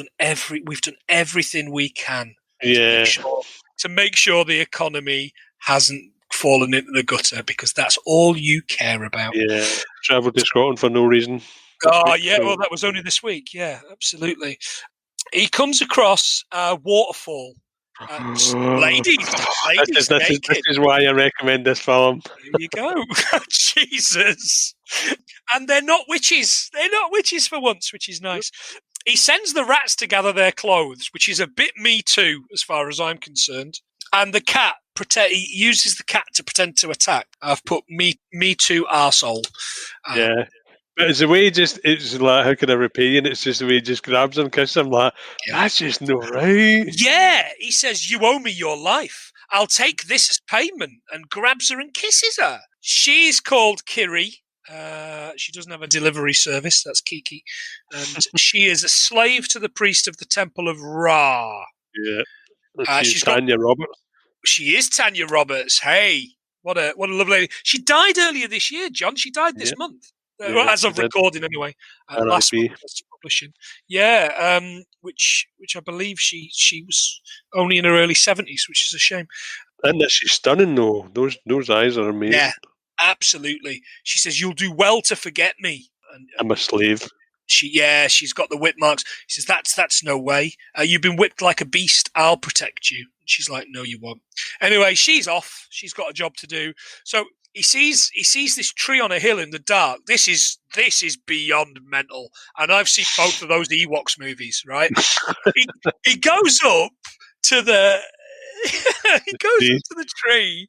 Speaker 2: done everything we can to make sure the economy hasn't fallen into the gutter, because that's all you care about.
Speaker 1: Yeah, travelled to Scotland for no reason.
Speaker 2: Oh, yeah, well, that was only this week. Yeah, absolutely. He comes across a waterfall. Ladies
Speaker 1: this is why I recommend this film.
Speaker 2: There you go. Jesus. And they're not witches. They're not witches for once, which is nice. He sends the rats to gather their clothes, which is a bit Me Too as far as I'm concerned. And the cat, he uses the cat to pretend to attack. I've put Me Too arsehole.
Speaker 1: Yeah. But it's the way it's like, how can I repay you? And it's just the way he just grabs him, kisses him, like, that's just no right.
Speaker 2: Yeah, he says, you owe me your life. I'll take this as payment, and grabs her and kisses her. She's called Kiri. She doesn't have a delivery service. That's Kiki. And she is a slave to the priest of the Temple of Ra.
Speaker 1: Yeah. She's Tanya Roberts.
Speaker 2: She is Tanya Roberts. Hey, what a lovely lady. She died earlier this year, John. She died this month. As of recording, anyway. Last month was publishing. Yeah, which I believe she was only in her early 70s, which is a shame.
Speaker 1: And she's stunning, though. Those eyes are amazing.
Speaker 2: Yeah, absolutely. She says, "You'll do well to forget me." And,
Speaker 1: I'm a slave.
Speaker 2: She's got the whip marks. She says, "That's no way. You've been whipped like a beast. I'll protect you." And she's like, "No, you won't." Anyway, she's off. She's got a job to do. So he sees this tree on a hill in the dark. This is beyond mental. And I've seen both of those Ewoks movies, right? he, he goes up to the he goes up to the tree,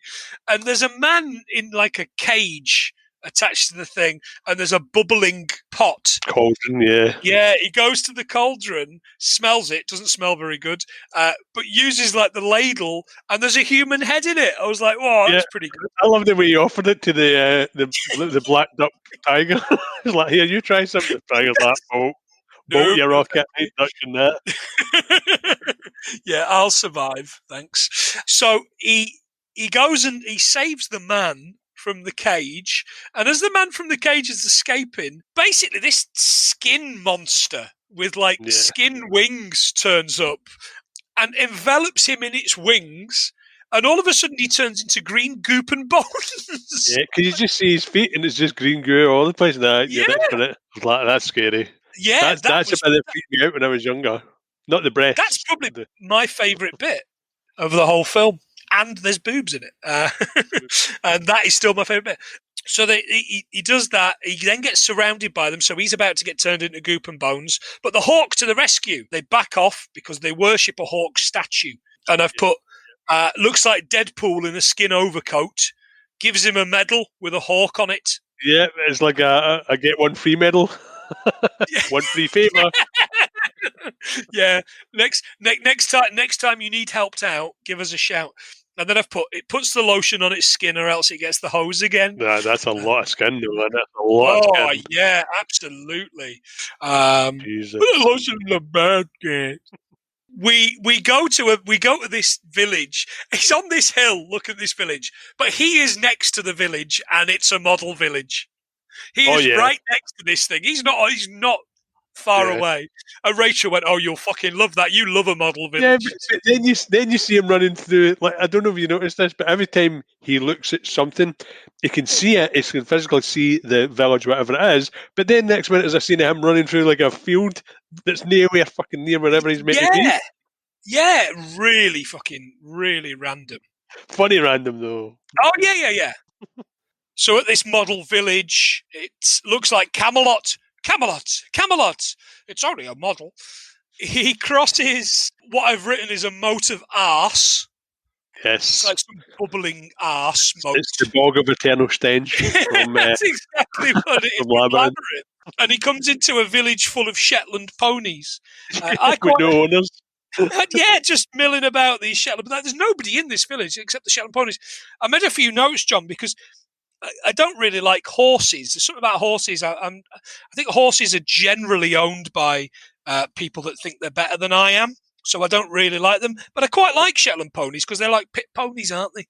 Speaker 2: and there's a man in like a cage attached to the thing, and there's a bubbling pot.
Speaker 1: Cauldron, yeah.
Speaker 2: Yeah, he goes to the cauldron, smells it, doesn't smell very good, but uses like the ladle, and there's a human head in it. I was like, "Whoa, that's pretty good."
Speaker 1: I love the way he offered it to the black duck tiger. He's like, "Here, you try something." The tiger's like, "Oh, bolt your rocket, I ain't touching that."
Speaker 2: Yeah, I'll survive, thanks. So he goes and he saves the man from the cage, and as the man from the cage is escaping, basically this skin monster with like skin wings turns up and envelops him in its wings, and all of a sudden he turns into green goop and bones.
Speaker 1: Yeah, because you just see his feet and it's just green goo all the place. Nah, you're in for it. Like, that's scary.
Speaker 2: Yeah,
Speaker 1: that's the bit that freaked me out when I was younger. Not the breasts.
Speaker 2: That's probably my favourite bit of the whole film. And there's boobs in it. And that is still my favourite bit. So he does that. He then gets surrounded by them. So he's about to get turned into goop and bones. But the hawk to the rescue. They back off because they worship a hawk statue. And I've put, looks like Deadpool in a skin overcoat. Gives him a medal with a hawk on it.
Speaker 1: Yeah, it's like a get one free medal. One free favour.
Speaker 2: Yeah. Next time you need helped out, give us a shout. And then it puts the lotion on its skin, or else it gets the hose again.
Speaker 1: Nah, that's a lot of skin, though. That's a lot of skin.
Speaker 2: Oh yeah, absolutely.
Speaker 1: Jesus.
Speaker 2: Lotion in the bad game. We go to this village. He's on this hill. Look at this village, but he is next to the village, and it's a model village. He is right next to this thing. He's not far away. And Rachel went, "Oh, you'll fucking love that. You love a model village."
Speaker 1: Yeah, but then you see him running through. Like, I don't know if you noticed this, but every time he looks at something, he can see it. He can physically see the village, whatever it is. But then next minute, is I seen him running through like a field that's near wherever he's meant to be.
Speaker 2: Yeah, really random.
Speaker 1: Funny random though.
Speaker 2: Oh yeah. So at this model village, it looks like Camelot. It's only a model. He crosses what I've written is a moat of arse.
Speaker 1: Yes.
Speaker 2: It's like some bubbling arse moat.
Speaker 1: It's the bog of eternal stench. From,
Speaker 2: That's exactly what it is. Labyrinth. And he comes into a village full of Shetland ponies.
Speaker 1: With no owners.
Speaker 2: Yeah, just milling about these Shetland. But there's nobody in this village except the Shetland ponies. I made a few notes, John, because I don't really like horses. There's something about horses. I think horses are generally owned by people that think they're better than I am. So I don't really like them. But I quite like Shetland ponies because they're like pit ponies, aren't they?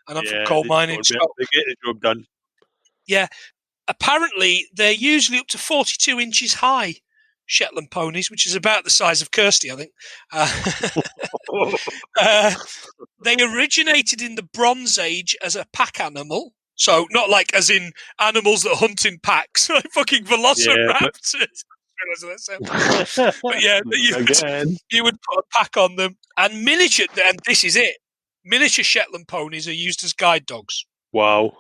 Speaker 2: And I'm from coal mining. So
Speaker 1: they get the job done.
Speaker 2: Yeah. Apparently, they're usually up to 42 inches high, Shetland ponies, which is about the size of Kirsty, I think. They originated in the Bronze Age as a pack animal. So not like as in animals that hunt in packs, like fucking velociraptors. But yeah, you would put a pack on them. And miniature, and this is it, miniature Shetland ponies are used as guide dogs.
Speaker 1: Wow.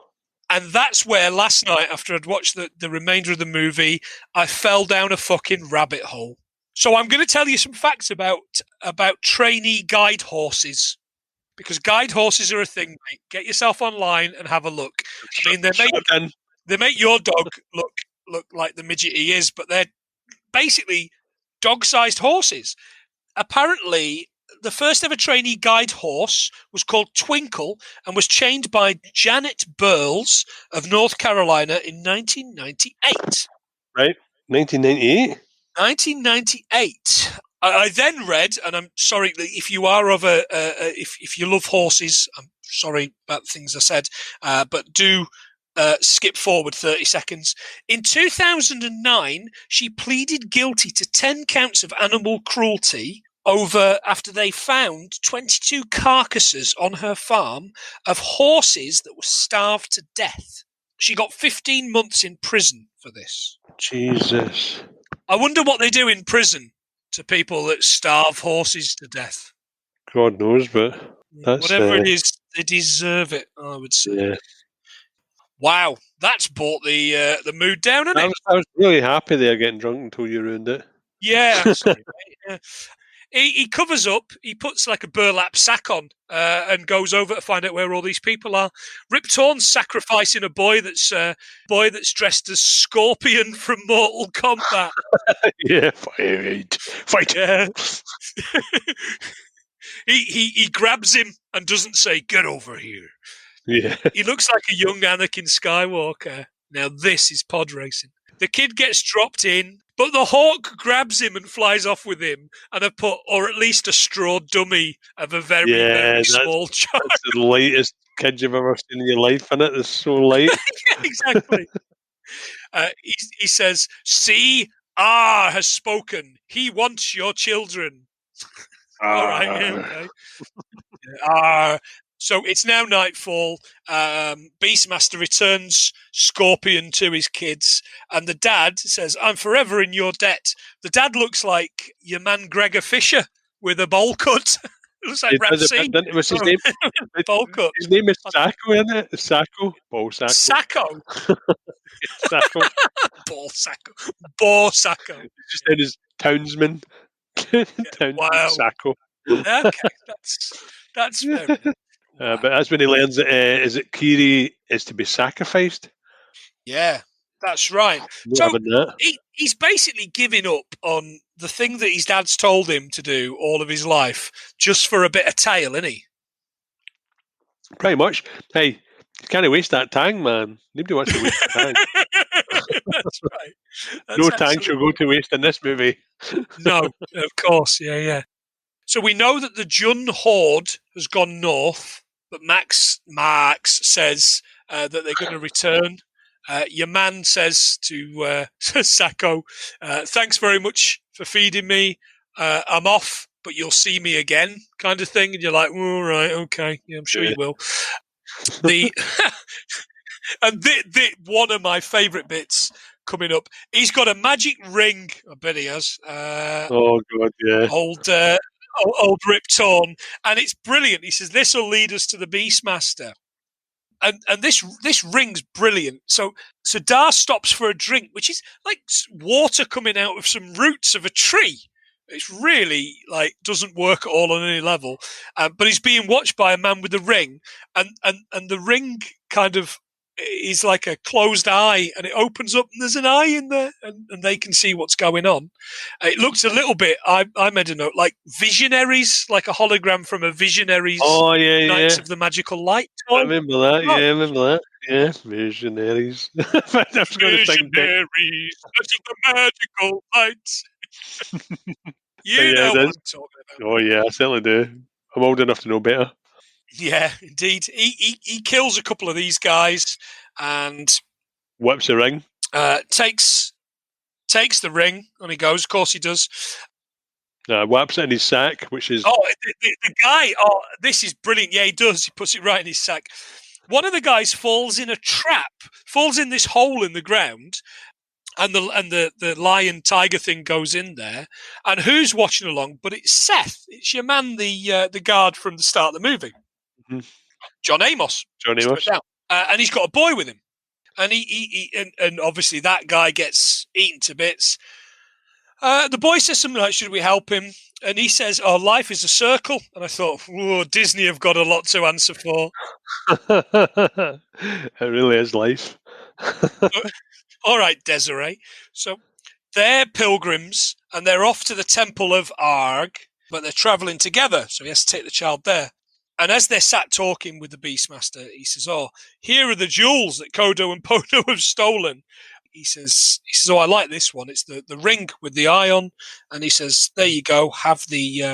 Speaker 2: And that's where last night, after I'd watched the remainder of the movie, I fell down a fucking rabbit hole. So I'm going to tell you some facts about trainee guide horses. Because guide horses are a thing, mate. Get yourself online and have a look. I mean, they make your dog look like the midget he is, but they're basically dog-sized horses. Apparently, the first ever trainee guide horse was called Twinkle and was trained by Janet Burles of North Carolina in 1998.
Speaker 1: Right, 1998?
Speaker 2: 1998. I then read, and I'm sorry if you are if you love horses, I'm sorry about the things I said, but do skip forward 30 seconds. In 2009, she pleaded guilty to 10 counts of animal cruelty after they found 22 carcasses on her farm of horses that were starved to death. She got 15 months in prison for this.
Speaker 1: Jesus.
Speaker 2: I wonder what they do in prison to people that starve horses to death.
Speaker 1: God knows, but that's...
Speaker 2: Whatever it is, they deserve it, I would say.
Speaker 1: Yeah.
Speaker 2: Wow, that's brought the mood down, hasn't it?
Speaker 1: I was really happy there getting drunk until you ruined it.
Speaker 2: Yeah, I'm sorry, mate. Yeah. He covers up. He puts like a burlap sack on and goes over to find out where all these people are. Rip Torn's sacrificing a boy that's dressed as Scorpion from Mortal Kombat.
Speaker 1: Yeah, fight.
Speaker 2: Yeah. he grabs him and doesn't say, "Get over here."
Speaker 1: Yeah.
Speaker 2: He looks like a young Anakin Skywalker. Now this is pod racing. The kid gets dropped in, but the Hawk grabs him and flies off with him, and have put, or at least a straw dummy of a very, very small child.
Speaker 1: That's the lightest kid you've ever seen in your life, isn't it? It's so light.
Speaker 2: Exactly. He says, "See, R has spoken. He wants your children." All right, yeah, okay. So it's now nightfall. Beastmaster returns Scorpion to his kids, and the dad says, "I'm forever in your debt." The dad looks like your man Gregor Fisher with a bowl cut. Looks like Ramsey.
Speaker 1: What's his name?
Speaker 2: Bowl cut.
Speaker 1: His name is Sacco, isn't it? Sacco? Ball Sacco.
Speaker 2: Sacco.
Speaker 1: Sacco.
Speaker 2: Ball Sacco. Ball Sacco.
Speaker 1: He just said his townsman. Townsman
Speaker 2: Wow.
Speaker 1: Sacco.
Speaker 2: Okay, that's fair enough.
Speaker 1: But that's when he learns that is it Kiri is to be sacrificed.
Speaker 2: Yeah, that's right.
Speaker 1: No,
Speaker 2: So
Speaker 1: that.
Speaker 2: he's basically giving up on the thing that his dad's told him to do all of his life just for a bit of tail, isn't he?
Speaker 1: Pretty much. Hey, you can't waste that tang, man. Nobody wants to waste the tang.
Speaker 2: That's right.
Speaker 1: No tang shall go to waste in this movie.
Speaker 2: No, of course. Yeah. So we know that the Jun horde has gone north, but Max says that they're going to return. Your man says to Sacco, "Thanks very much for feeding me. I'm off, but you'll see me again," kind of thing. And you're like, "All right, okay, yeah, I'm sure you will." And one of my favourite bits coming up. He's got a magic ring. I bet he has.
Speaker 1: Oh God, yeah.
Speaker 2: Old Rip Torn, and it's brilliant. He says this will lead us to the Beastmaster. And this ring's brilliant. So Dar stops for a drink, which is like water coming out of some roots of a tree. It's really like doesn't work at all on any level. But he's being watched by a man with a ring, and the ring kind of is like a closed eye, and it opens up, and there's an eye in there, and they can see what's going on. It looks a little bit. I made a note like Visionaries, like a hologram from a Visionaries.
Speaker 1: Oh yeah,
Speaker 2: Knights of the Magical Light. Toy.
Speaker 1: I remember that. Yeah, I remember that. Yeah, Visionaries.
Speaker 2: Visionaries, Knights of the Magical Light. You know what I'm talking about.
Speaker 1: Oh yeah, I certainly do. I'm old enough to know better.
Speaker 2: Yeah, indeed. He kills a couple of these guys and
Speaker 1: whips the ring.
Speaker 2: Takes the ring, and he goes. Of course, he does.
Speaker 1: Whaps it in his sack, which is
Speaker 2: the guy. Oh, this is brilliant. Yeah, he does. He puts it right in his sack. One of the guys falls in a trap, falls in this hole in the ground, and the lion tiger thing goes in there. And who's watching along? But it's Seth. It's your man, the guard from the start of the movie.
Speaker 1: Mm-hmm.
Speaker 2: John Amos. And he's got a boy with him. And and obviously that guy gets eaten to bits. The boy says something like, "Should we help him?" And he says, "Oh, life is a circle." And I thought, whoa, Disney have got a lot to answer for.
Speaker 1: It really is life.
Speaker 2: All right, Desiree. So they're pilgrims, and they're off to the temple of Arg, but they're travelling together, so he has to take the child there. And as they're sat talking with the Beastmaster, he says, "Oh, here are the jewels that Kodo and Podo have stolen." He says, "Oh, I like this one. It's the ring with the eye on." And he says, "There you go. Have the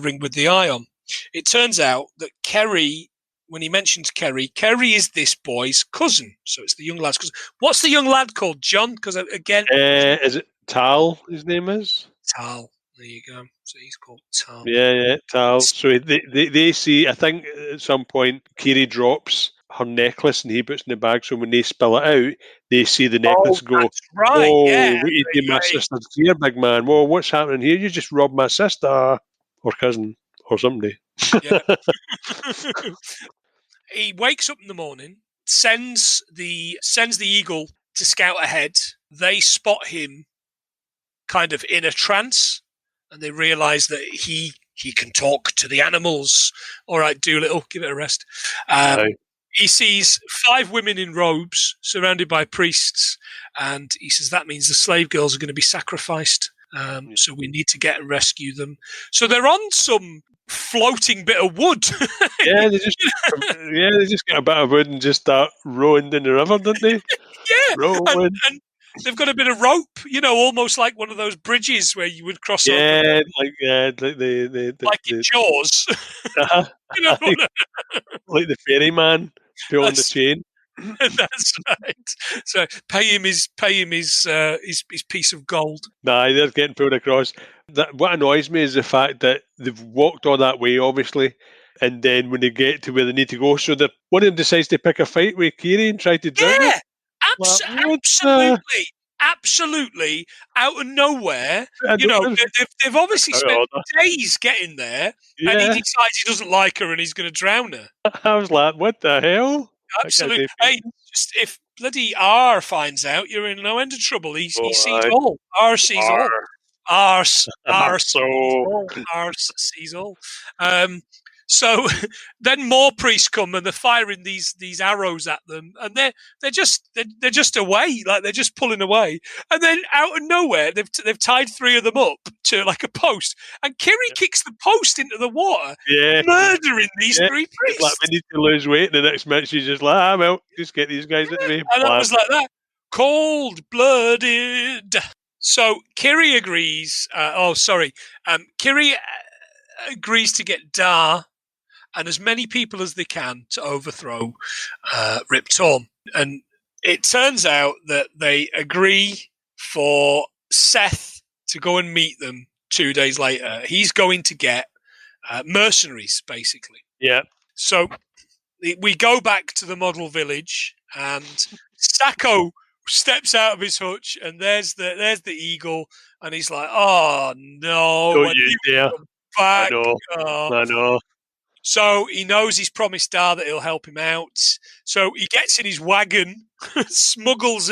Speaker 2: ring with the eye on." It turns out that Kerry, when he mentions Kerry is this boy's cousin. So it's the young lad's cousin. What's the young lad called, John? Because again,
Speaker 1: is it Tal? His name is
Speaker 2: Tal. There you go. So he's called Tal.
Speaker 1: Yeah, Tal. So they see. I think at some point, Kiri drops her necklace and he puts in the bag. So when they spill it out, they see the necklace go.
Speaker 2: That's right.
Speaker 1: Oh,
Speaker 2: yeah,
Speaker 1: what you did my sister's here, big man. Whoa, what's happening here? You just robbed my sister or cousin or somebody.
Speaker 2: Yeah. He wakes up in the morning sends the eagle to scout ahead. They spot him kind of in a trance, and they realise that he can talk to the animals. All right, Doolittle, give it a rest. He sees 5 women in robes surrounded by priests, and he says that means the slave girls are going to be sacrificed. So we need to get and rescue them. So they're on some floating bit of wood.
Speaker 1: Yeah, they just get a bit of wood and just start rowing down the river, don't they?
Speaker 2: Yeah,
Speaker 1: Rowing.
Speaker 2: and they've got a bit of rope, almost like one of those bridges where you would cross over.
Speaker 1: Like
Speaker 2: in Jaws.
Speaker 1: uh-huh.
Speaker 2: Like,
Speaker 1: like the ferryman pulling the chain.
Speaker 2: That's right. So pay him his piece of gold.
Speaker 1: Nah, they're getting pulled across. What annoys me is the fact that they've walked all that way, obviously, and then when they get to where they need to go, so that one of them decides to pick a fight with Kiri and try to drown her.
Speaker 2: Absolutely, out of nowhere. They've obviously spent days getting there, and he decides he doesn't like her and he's going to drown her.
Speaker 1: I was like, what the hell?
Speaker 2: Absolutely. Hey, just if bloody R finds out, you're in no end of trouble. He sees all. R sees all. R sees all. So then more priests come and they're firing these arrows at them, and they're just away, like they're just pulling away. And then out of nowhere, they've tied 3 of them up to like a post, and Kiri kicks the post into the water, murdering these 3 priests.
Speaker 1: Like, we need to lose weight. And the next minute, she's just like, well, just get these guys out of the way.
Speaker 2: And that was like that, cold-blooded. So Kiri agrees. Kiri agrees to get Dar and as many people as they can to overthrow Rip Torn. And it turns out that they agree for Seth to go and meet them 2 days later. He's going to get mercenaries, basically.
Speaker 1: Yeah.
Speaker 2: So we go back to the model village, and Sacco steps out of his hutch, and there's the eagle, and he's like, "Oh no,
Speaker 1: don't you dare!"
Speaker 2: Back.
Speaker 1: I know.
Speaker 2: So he knows he's promised Dar that he'll help him out. So he gets in his wagon, smuggles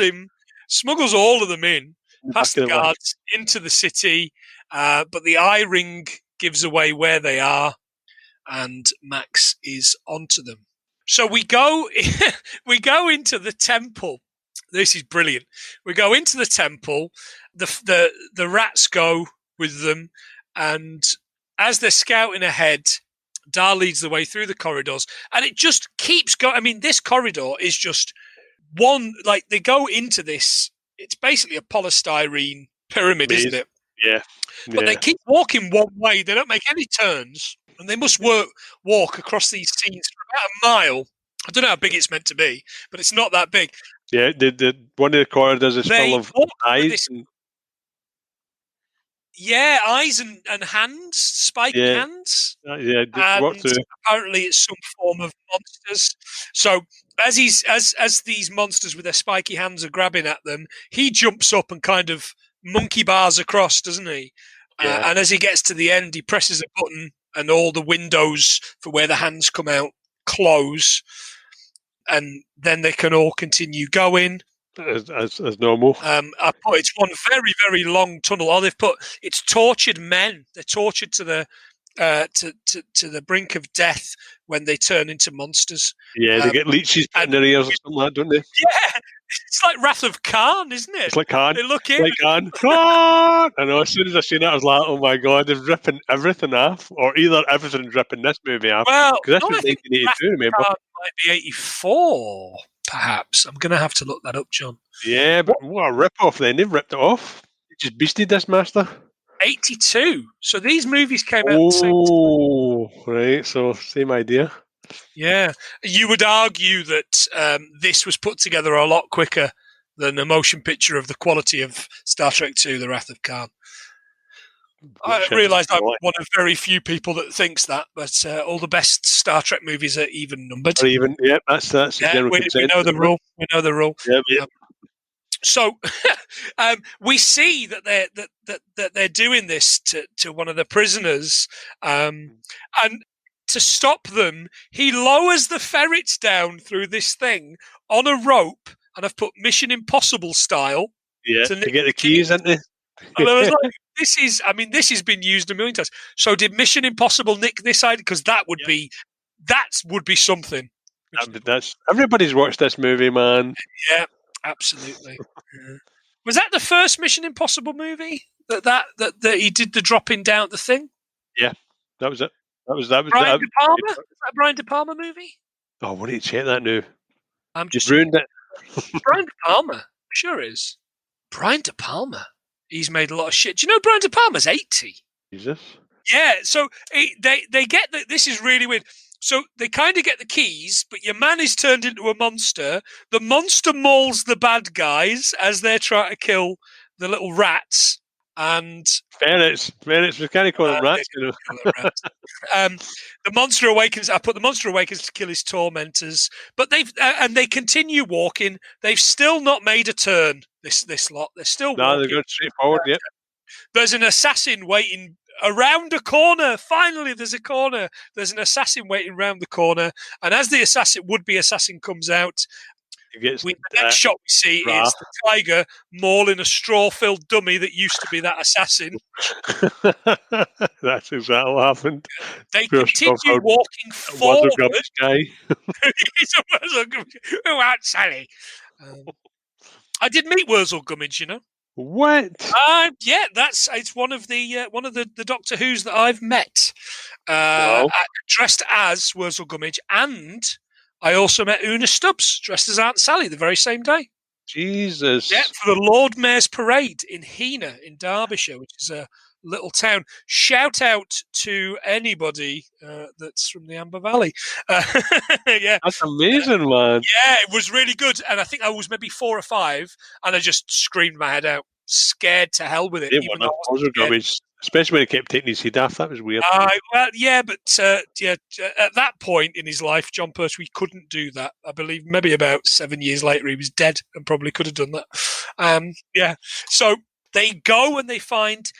Speaker 2: all of them in, past the guards, into the city. But the eye ring gives away where they are, and Max is onto them. So we go into the temple. This is brilliant. We go into the temple. The rats go with them, and as they're scouting ahead, Dar leads the way through the corridors, and it just keeps going. I mean, this corridor is just one, like they go into this, it's basically a polystyrene pyramid, isn't it?
Speaker 1: Yeah.
Speaker 2: But they keep walking one way, they don't make any turns, and they must walk across these scenes for about a mile. I don't know how big it's meant to be, but it's not that big.
Speaker 1: Yeah, the one of the corridors is full of eyes.
Speaker 2: Yeah, eyes and hands, spiky hands.
Speaker 1: And
Speaker 2: apparently it's some form of monsters. So as these monsters with their spiky hands are grabbing at them, he jumps up and kind of monkey bars across, doesn't he? Yeah. And as he gets to the end, he presses a button and all the windows for where the hands come out close. And then they can all continue going.
Speaker 1: As normal.
Speaker 2: I put it's one very, very long tunnel. Or they've put it's tortured men. They're tortured to the to the brink of death when they turn into monsters.
Speaker 1: Yeah, they get leeches in their ears or something like that, don't they?
Speaker 2: Yeah, it's like Wrath of Khan, isn't it?
Speaker 1: It's like Khan.
Speaker 2: They look in.
Speaker 1: Like Khan. I know. As soon as I seen it, I was like, "Oh my god, they're ripping everything off, or either everything's ripping this movie off."
Speaker 2: Well,
Speaker 1: because this was 1982, remember?
Speaker 2: Might be 84, perhaps. I'm going to have to look that up, John.
Speaker 1: Yeah, but what a rip-off then. They've ripped it off. They just beasted Beastmaster.
Speaker 2: 82. So these movies came out.
Speaker 1: Oh, right. So same idea.
Speaker 2: Yeah. You would argue that this was put together a lot quicker than a motion picture of the quality of Star Trek II, The Wrath of Khan. I realised I'm one of very few people that thinks that, but all the best Star Trek movies are even numbered.
Speaker 1: Yeah, that's the general consensus.
Speaker 2: We know the rule. We know the rule.
Speaker 1: Yeah.
Speaker 2: So we see that they're doing this to one of the prisoners, and to stop them, he lowers the ferrets down through this thing on a rope, and I've put Mission Impossible style.
Speaker 1: Yeah,
Speaker 2: to
Speaker 1: to get the keys, isn't it?
Speaker 2: And I was like, this has been used a million times. So did Mission Impossible nick this idea? Because that would be something.
Speaker 1: That's everybody's watched this movie, man.
Speaker 2: Yeah, absolutely. Yeah. Was that the first Mission Impossible movie that he did the dropping down the thing?
Speaker 1: Yeah, that was it. That was
Speaker 2: Brian De Palma? Is that a Brian De Palma movie?
Speaker 1: Oh, what do you check that now?
Speaker 2: I'm
Speaker 1: You've
Speaker 2: just
Speaker 1: ruined it.
Speaker 2: Brian De Palma. Sure is. Brian De Palma. He's made a lot of shit. Do you know Brian De Palma's 80?
Speaker 1: Jesus.
Speaker 2: Yeah, so they get that. This is really weird. So they kind of get the keys, but your man is turned into a monster. The monster mauls the bad guys as they're trying to kill the little rats. And
Speaker 1: ferrets, we can't call them rats. You know.
Speaker 2: The monster awakens. I put the monster awakens to kill his tormentors, but they continue walking. They've still not made a turn. This lot, they're still walking.
Speaker 1: They're going straight forward. Yep.
Speaker 2: There's an assassin waiting around a corner. Finally, there's a corner. There's an assassin waiting around the corner, and as the would-be assassin comes out, the next shot we see is the tiger mauling a straw-filled dummy that used to be that assassin.
Speaker 1: That's exactly what happened.
Speaker 2: They continue walking forward.
Speaker 1: Guy.
Speaker 2: He's a Wurzel Gummidge. Oh, Aunt Sally. I did meet Wurzel Gummidge, you know.
Speaker 1: What?
Speaker 2: Yeah, it's one of the Doctor Who's that I've met, dressed as Wurzel Gummidge, and I also met Una Stubbs dressed as Aunt Sally the very same day.
Speaker 1: Jesus.
Speaker 2: Yeah, for the Lord Mayor's Parade in Heanor in Derbyshire, which is a little town. Shout out to anybody that's from the Amber Valley. Yeah,
Speaker 1: that's amazing, man.
Speaker 2: Yeah, it was really good, and I think I was maybe 4 or 5, and I just screamed my head out, scared to hell with it.
Speaker 1: Especially when he kept taking his head off. That was weird.
Speaker 2: Well, yeah, but at that point in his life, John Pertwee couldn't do that. I believe maybe about 7 years later, he was dead and probably could have done that. Yeah, so they go and they find.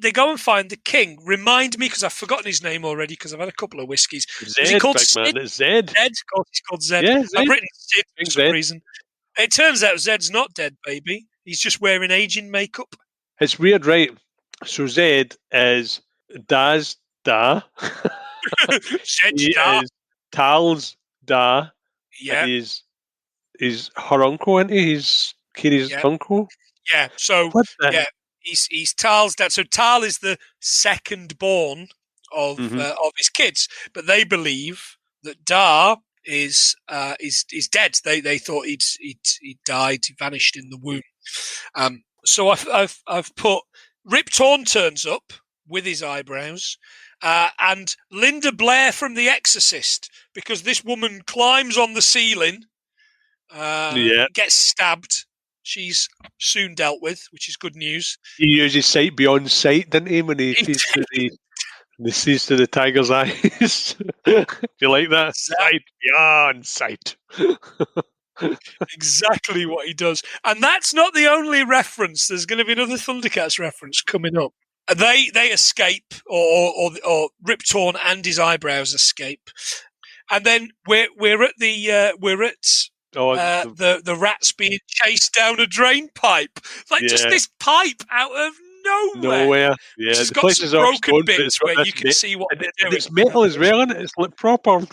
Speaker 2: They go and find the king. Remind me, because I've forgotten his name already, because I've had a couple of whiskies.
Speaker 1: Zed, is he called Sid? It's Zed.
Speaker 2: He's called Zed.
Speaker 1: Yeah, Zed.
Speaker 2: I've written Sid for some reason. It turns out Zed's not dead, baby. He's just wearing aging makeup.
Speaker 1: It's weird, right? So Zed is Daz Da.
Speaker 2: Zed's Da.
Speaker 1: Is Tal's Da.
Speaker 2: Yeah.
Speaker 1: He's her uncle, isn't he? He's Kiri's uncle.
Speaker 2: Yeah. So he's Tal's dad. So Tal is the second born of his kids, but they believe that Da is dead. They thought he'd died, he vanished in the womb. So I've put Rip Torn turns up with his eyebrows, and Linda Blair from The Exorcist, because this woman climbs on the ceiling, gets stabbed. She's soon dealt with, which is good news.
Speaker 1: He uses sight beyond sight, didn't he, when he sees to the tiger's eyes? Do you like that? Sight beyond sight.
Speaker 2: Exactly what he does. And that's not the only reference. There's going to be another Thundercats reference coming up. They escape, or Rip Torn and his eyebrows escape. And then we're at the rats being chased down a drain pipe, just this pipe out of nowhere.
Speaker 1: Yeah,
Speaker 2: it's got some broken bits where you can see what they're doing.
Speaker 1: It's metal as well, and it's like proper,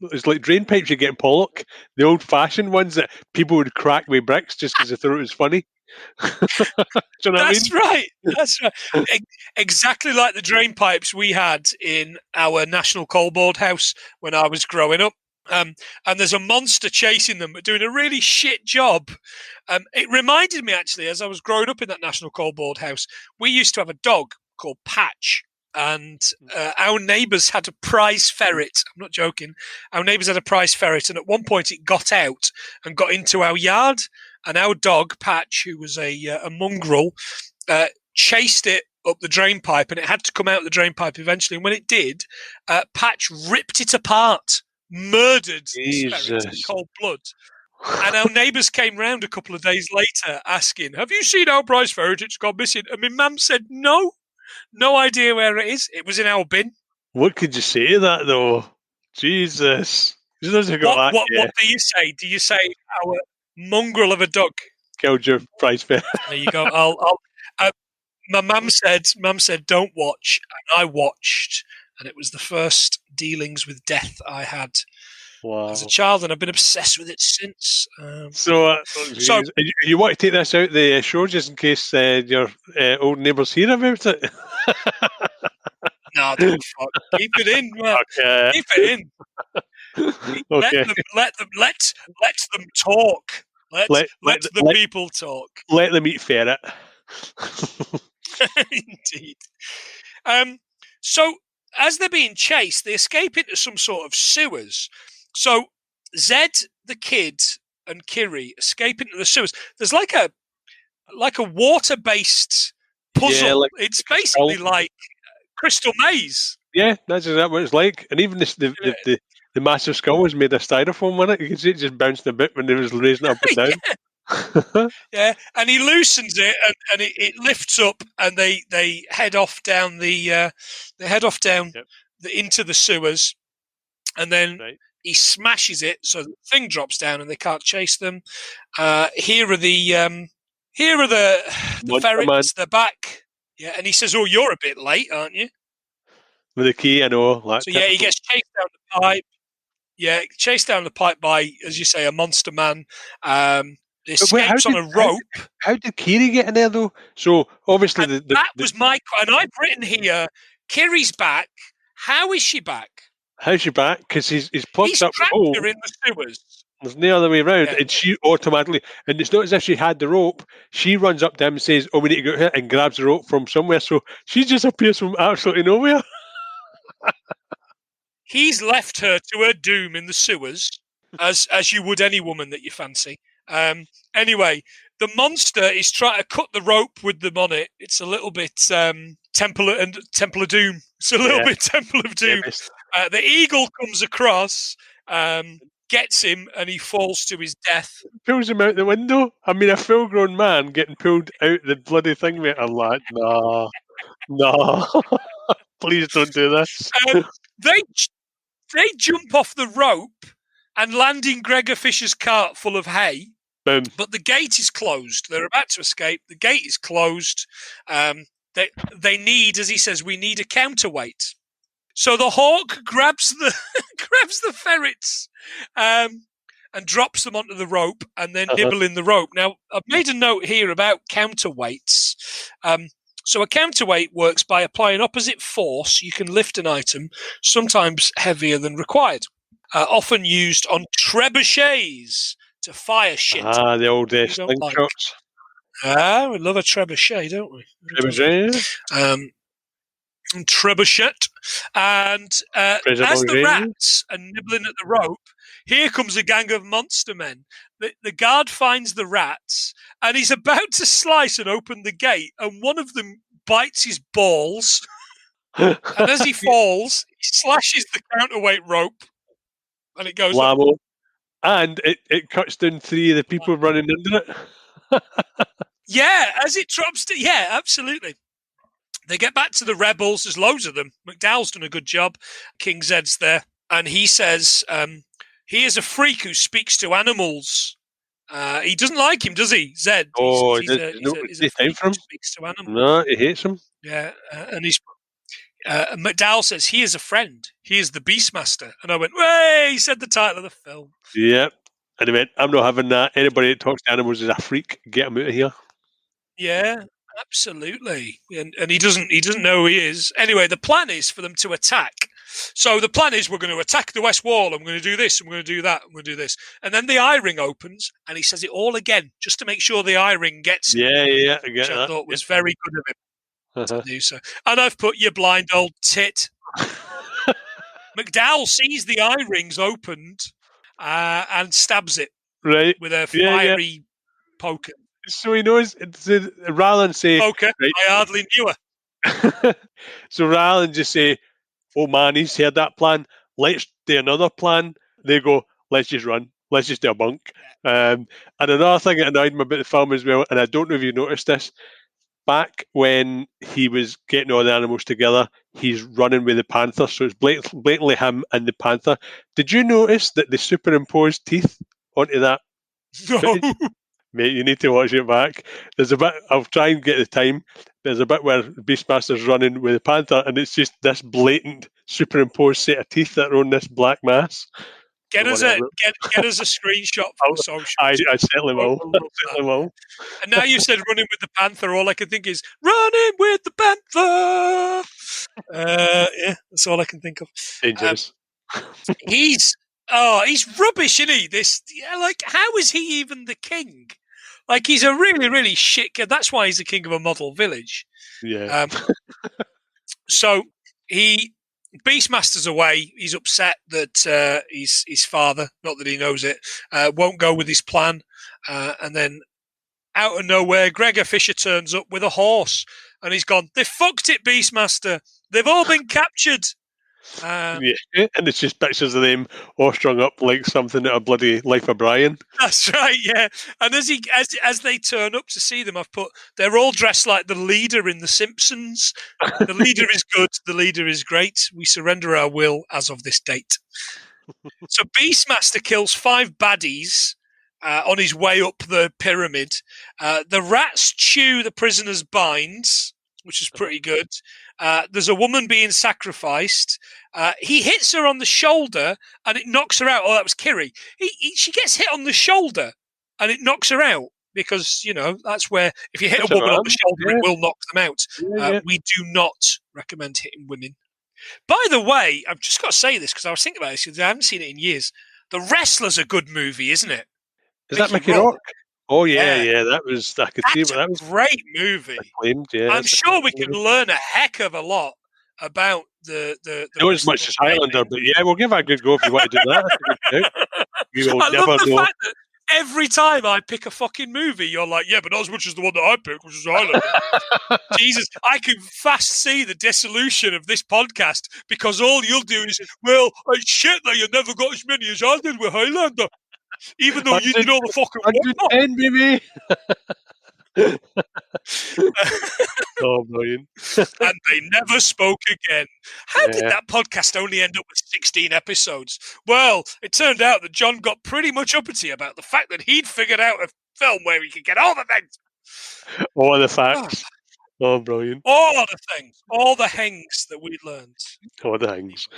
Speaker 1: it's like drain pipes you get in Pollock, the old-fashioned ones that people would crack with bricks just because they thought it was funny. Do you know
Speaker 2: That's
Speaker 1: what I mean?
Speaker 2: right. That's right. Exactly like the drain pipes we had in our National Coal Board house when I was growing up. And there's a monster chasing them, but doing a really shit job. It reminded me, actually, as I was growing up in that National Coal Board house, we used to have a dog called Patch, and our neighbours had a prize ferret. I'm not joking. Our neighbours had a prize ferret, and at one point it got out and got into our yard, and our dog, Patch, who was a mongrel, chased it up the drain pipe, and it had to come out the drain pipe eventually. And when it did, Patch ripped it apart. Murdered this ferret in cold blood. And our neighbours came round a couple of days later asking, "Have you seen our prize ferret? It's gone missing." And my mum said, no idea where it is. It was in our bin.
Speaker 1: What could you say to that though? Jesus. He doesn't got that. Yeah,
Speaker 2: What do you say? Do you say our mongrel of a dog?
Speaker 1: killed your prize fair.
Speaker 2: There you go. My mum said, don't watch, and I watched, and it was the first dealings with death I had as a
Speaker 1: Wow.
Speaker 2: child, and I've been obsessed with it since.
Speaker 1: So,
Speaker 2: So
Speaker 1: you want to take this out the show just in case your old neighbours hear about it?
Speaker 2: no, don't fuck. Keep it in, man.
Speaker 1: Okay.
Speaker 2: Keep it in.
Speaker 1: Okay.
Speaker 2: Let them talk. Let
Speaker 1: Let
Speaker 2: the people talk.
Speaker 1: let them eat ferret.
Speaker 2: Indeed. So as they're being chased, they escape into some sort of sewers. So Zed, the kid, and Kiri escape into the sewers. There's like a water-based puzzle.
Speaker 1: Yeah,
Speaker 2: it's basically like Crystal Maze.
Speaker 1: Yeah, that's exactly what it's like. And even the massive skull was made of styrofoam, wasn't it? You can see it just bounced a bit when it was raising it up and down.
Speaker 2: Yeah, and he loosens it, and it lifts up, and they head off down into the sewers, and then he smashes it, so the thing drops down, and they can't chase them. Here are the ferrets.
Speaker 1: Man.
Speaker 2: They're back. Yeah, and he says, "Oh, you're a bit late, aren't you?"
Speaker 1: With a key, I know.
Speaker 2: So yeah, he gets chased down the pipe. Yeah, chased down the pipe by, as you say, a monster man. Escapes on a rope.
Speaker 1: How did Kiri get in there though? So obviously
Speaker 2: that was my. And I've written here, Kiri's back. How is she back?
Speaker 1: How's she back? Because he's plugged up the hole.
Speaker 2: Her in the sewers.
Speaker 1: There's no other way around, and she automatically. And it's not as if she had the rope. She runs up to him and says, "Oh, we need to go here," and grabs the rope from somewhere. So she just appears from absolutely nowhere.
Speaker 2: He's left her to her doom in the sewers, as you would any woman that you fancy. Anyway, the monster is trying to cut the rope with them on it. It's a little bit Temple of Doom. It's a little bit Temple of Doom. The eagle comes across, gets him, and he falls to his death.
Speaker 1: Pulls him out the window. I mean, a full-grown man getting pulled out the bloody thing, mate. I'm like, no. Please don't do this.
Speaker 2: They jump off the rope and land in Gregor Fisher's cart full of hay.
Speaker 1: Boom.
Speaker 2: But the gate is closed. They're about to escape. The gate is closed. They need, as he says, we need a counterweight. So the hawk grabs the ferrets and drops them onto the rope and then nibble in the rope. Now, I've made a note here about counterweights. So a counterweight works by applying opposite force. You can lift an item, sometimes heavier than required. Often used on trebuchets to fire shit.
Speaker 1: Ah, the old slingshots.
Speaker 2: We love a trebuchet, don't we?
Speaker 1: Trebuchet.
Speaker 2: Trebuchet. And as the rats are nibbling at the rope, here comes a gang of monster men. The guard finds the rats, and he's about to slice and open the gate, and one of them bites his balls. And as he falls, he slashes the counterweight rope, and it goes up.
Speaker 1: And it cuts down 3 of the people running under it.
Speaker 2: Yeah, as it drops to... Yeah, absolutely. They get back to the rebels. There's loads of them. McDowell's done a good job. King Zed's there. And he says he is a freak who speaks to animals. He doesn't like him, does he, Zed?
Speaker 1: Oh,
Speaker 2: he's a freak who speaks to animals.
Speaker 1: No, he hates him.
Speaker 2: Yeah, and he's... McDowell says he is a friend. He is the Beastmaster. And I went, "Way!" He said the title of the film.
Speaker 1: Yep. And he went, "I'm not having that. Anybody that talks to animals is a freak. Get him out of here."
Speaker 2: Yeah, absolutely. And he doesn't know who he is. Anyway, the plan is for them to attack. So the plan is we're going to attack the West Wall. I'm going to do this. I'm going to do that. I'm going to do this. And then the eye ring opens, and he says it all again, just to make sure the eye ring gets him.
Speaker 1: Yeah, I get
Speaker 2: which
Speaker 1: that.
Speaker 2: I thought was very good of him. To do so. And I've put "you blind old tit." McDowell sees the eye rings opened and stabs it with a fiery poker.
Speaker 1: So he knows, rather than say
Speaker 2: poker, I hardly knew her.
Speaker 1: So rather than just say, "Oh man, he's heard that plan, let's do another plan," they go, "Let's just run. Let's just do a bunk." And another thing that annoyed me about the film as well, and I don't know if you noticed this, back when he was getting all the animals together, he's running with the panther, so it's blatantly him and the panther. Did you notice that they superimposed teeth onto that
Speaker 2: No.
Speaker 1: footage? Mate, you need to watch it back. There's a bit, I'll try and get the time. There's a bit where Beastmaster's running with the panther, and it's just this blatant superimposed set of teeth that are on this black mass.
Speaker 2: Get
Speaker 1: So
Speaker 2: us a
Speaker 1: whatever.
Speaker 2: get us a screenshot for the socials.
Speaker 1: I certainly will.
Speaker 2: We'll
Speaker 1: I
Speaker 2: love that.
Speaker 1: certainly will.
Speaker 2: And now you said running with the panther. All I can think is running with the panther. Yeah, that's all I can think of.
Speaker 1: Dangerous.
Speaker 2: He's rubbish, isn't he? Like, how is he even the king? Like, he's a really, really shit kid. That's why he's the king of a model village.
Speaker 1: Yeah.
Speaker 2: So Beastmaster's away. He's upset that his father, not that he knows it, won't go with his plan. And then out of nowhere, Gregor Fisher turns up with a horse, and he's gone, "They fucked it, Beastmaster. They've all been captured."
Speaker 1: Yeah, and it's just pictures of them all strung up like something out of bloody Life of Brian.
Speaker 2: That's right, yeah. And as they turn up to see them, I've put they're all dressed like the leader in The Simpsons. The leader is good. The leader is great. We surrender our will as of this date. So Beastmaster kills 5 baddies on his way up the pyramid. The rats chew the prisoners' binds, which is pretty good. There's a woman being sacrificed. He hits her on the shoulder and it knocks her out. Oh, that was Kiri. She gets hit on the shoulder and it knocks her out because, that's where if you hit a woman on the shoulder, it will knock them out.
Speaker 1: Yeah.
Speaker 2: We do not recommend hitting women. By the way, I've just got to say this because I was thinking about this because I haven't seen it in years. The Wrestler's a good movie, isn't it?
Speaker 1: Is that Mickey Rourke? Oh yeah, that was. I could see
Speaker 2: That's
Speaker 1: that was
Speaker 2: a great movie.
Speaker 1: acclaimed. Yeah,
Speaker 2: I'm sure we can learn a heck of a lot about the
Speaker 1: not as much as Highlander, but yeah, we'll give it a good go if you want to do that. You will
Speaker 2: I
Speaker 1: never
Speaker 2: love the
Speaker 1: know.
Speaker 2: fact that every time I pick a fucking movie, you're like, yeah, but not as much as the one that I picked, which is Highlander. Jesus, I can fast see the dissolution of this podcast because all you'll do is, well, it's shit that you never got as many as I did with Highlander. Even though you did all the fucking
Speaker 1: 110, baby. Oh, brilliant.
Speaker 2: And they never spoke again. How did that podcast only end up with 16 episodes? Well, it turned out that John got pretty much uppity about the fact that he'd figured out a film where he could get all the things.
Speaker 1: All the facts. Oh, brilliant.
Speaker 2: All the things. All the hangs that we learned.
Speaker 1: All the hangs.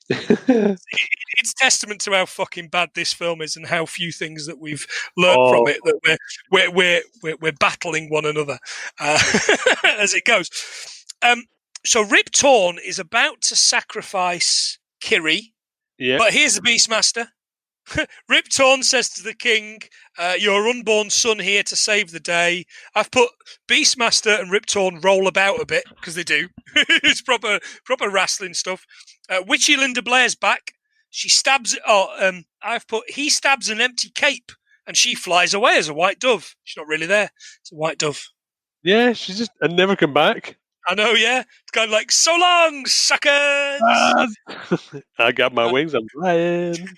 Speaker 2: It's testament to how fucking bad this film is and how few things that we've learned from it that we're battling one another as it goes. So Rip Torn is about to sacrifice Kiri, but here's the Beastmaster. Rip Torn says to the king, your unborn son here to save the day. I've put Beastmaster and Rip Torn roll about a bit, because they do. It's proper wrestling stuff. Witchy Linda Blair's back. She stabs... I've put, he stabs an empty cape, and she flies away as a white dove. She's not really there. It's a white dove.
Speaker 1: Yeah, she's just... and never come back.
Speaker 2: I know, yeah. It's kind of like, so long, suckers!
Speaker 1: I got my wings, I'm flying.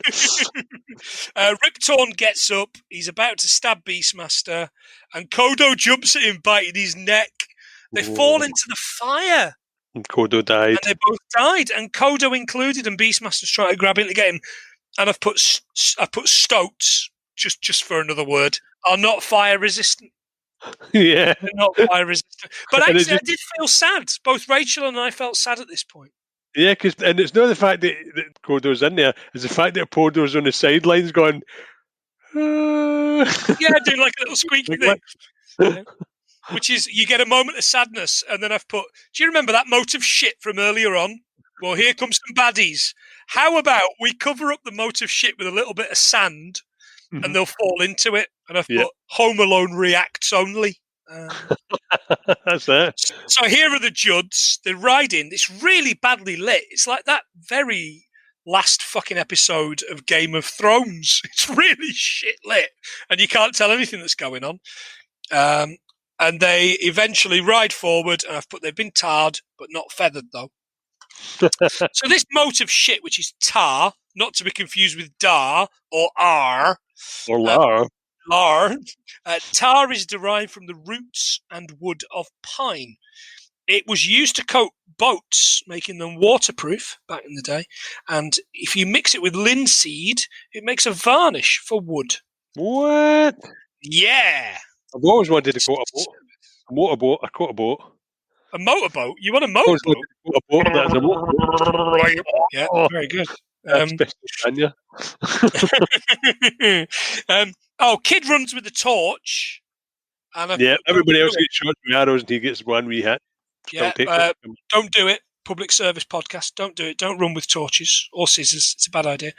Speaker 2: Rip Torn gets up. He's about to stab Beastmaster, and Kodo jumps at him, biting his neck. They fall into the fire.
Speaker 1: And Kodo died.
Speaker 2: And they both died, and Kodo included, and Beastmaster's trying to grab him to get him. And I've put stoats, just for another word, are not fire resistant.
Speaker 1: Yeah.
Speaker 2: They're not fire resistant. But actually, I did feel sad. Both Rachel and I felt sad at this point.
Speaker 1: Yeah, and it's not the fact that Kodo's in there, it's the fact that Kodo's on the sidelines going,
Speaker 2: yeah, doing like a little squeaky thing. Yeah. Which is, you get a moment of sadness, and then I've put, do you remember that moat of shit from earlier on? Well, here comes some baddies. How about we cover up the moat of shit with a little bit of sand, and they'll fall into it? And I've put Home Alone reacts only.
Speaker 1: That's it.
Speaker 2: So here are the Judds. They're riding. It's really badly lit. It's like that very last fucking episode of Game of Thrones. It's really shit lit, and you can't tell anything that's going on. And they eventually ride forward, and I've put they've been tarred, but not feathered, though. So this moat of shit, which is tar, not to be confused with dar or r.
Speaker 1: Or lar.
Speaker 2: Lar. Tar is derived from the roots and wood of pine. It was used to coat boats, making them waterproof back in the day. And if you mix it with linseed, it makes a varnish for wood.
Speaker 1: What?
Speaker 2: Yeah.
Speaker 1: I've always wanted to quote a boat. A motorboat. I quote a boat.
Speaker 2: A motorboat? You want a
Speaker 1: I've always wanted
Speaker 2: motorboat?
Speaker 1: to quote a boat that's a motorboat.
Speaker 2: Yeah,
Speaker 1: Oh,
Speaker 2: very good.
Speaker 1: that's best in Tanya.
Speaker 2: Kid runs with the torch. And
Speaker 1: Yeah, everybody else gets shot with arrows and he gets one wee hit.
Speaker 2: Yeah, don't do it. Public service podcast. Don't do it. Don't run with torches or scissors. It's a bad idea.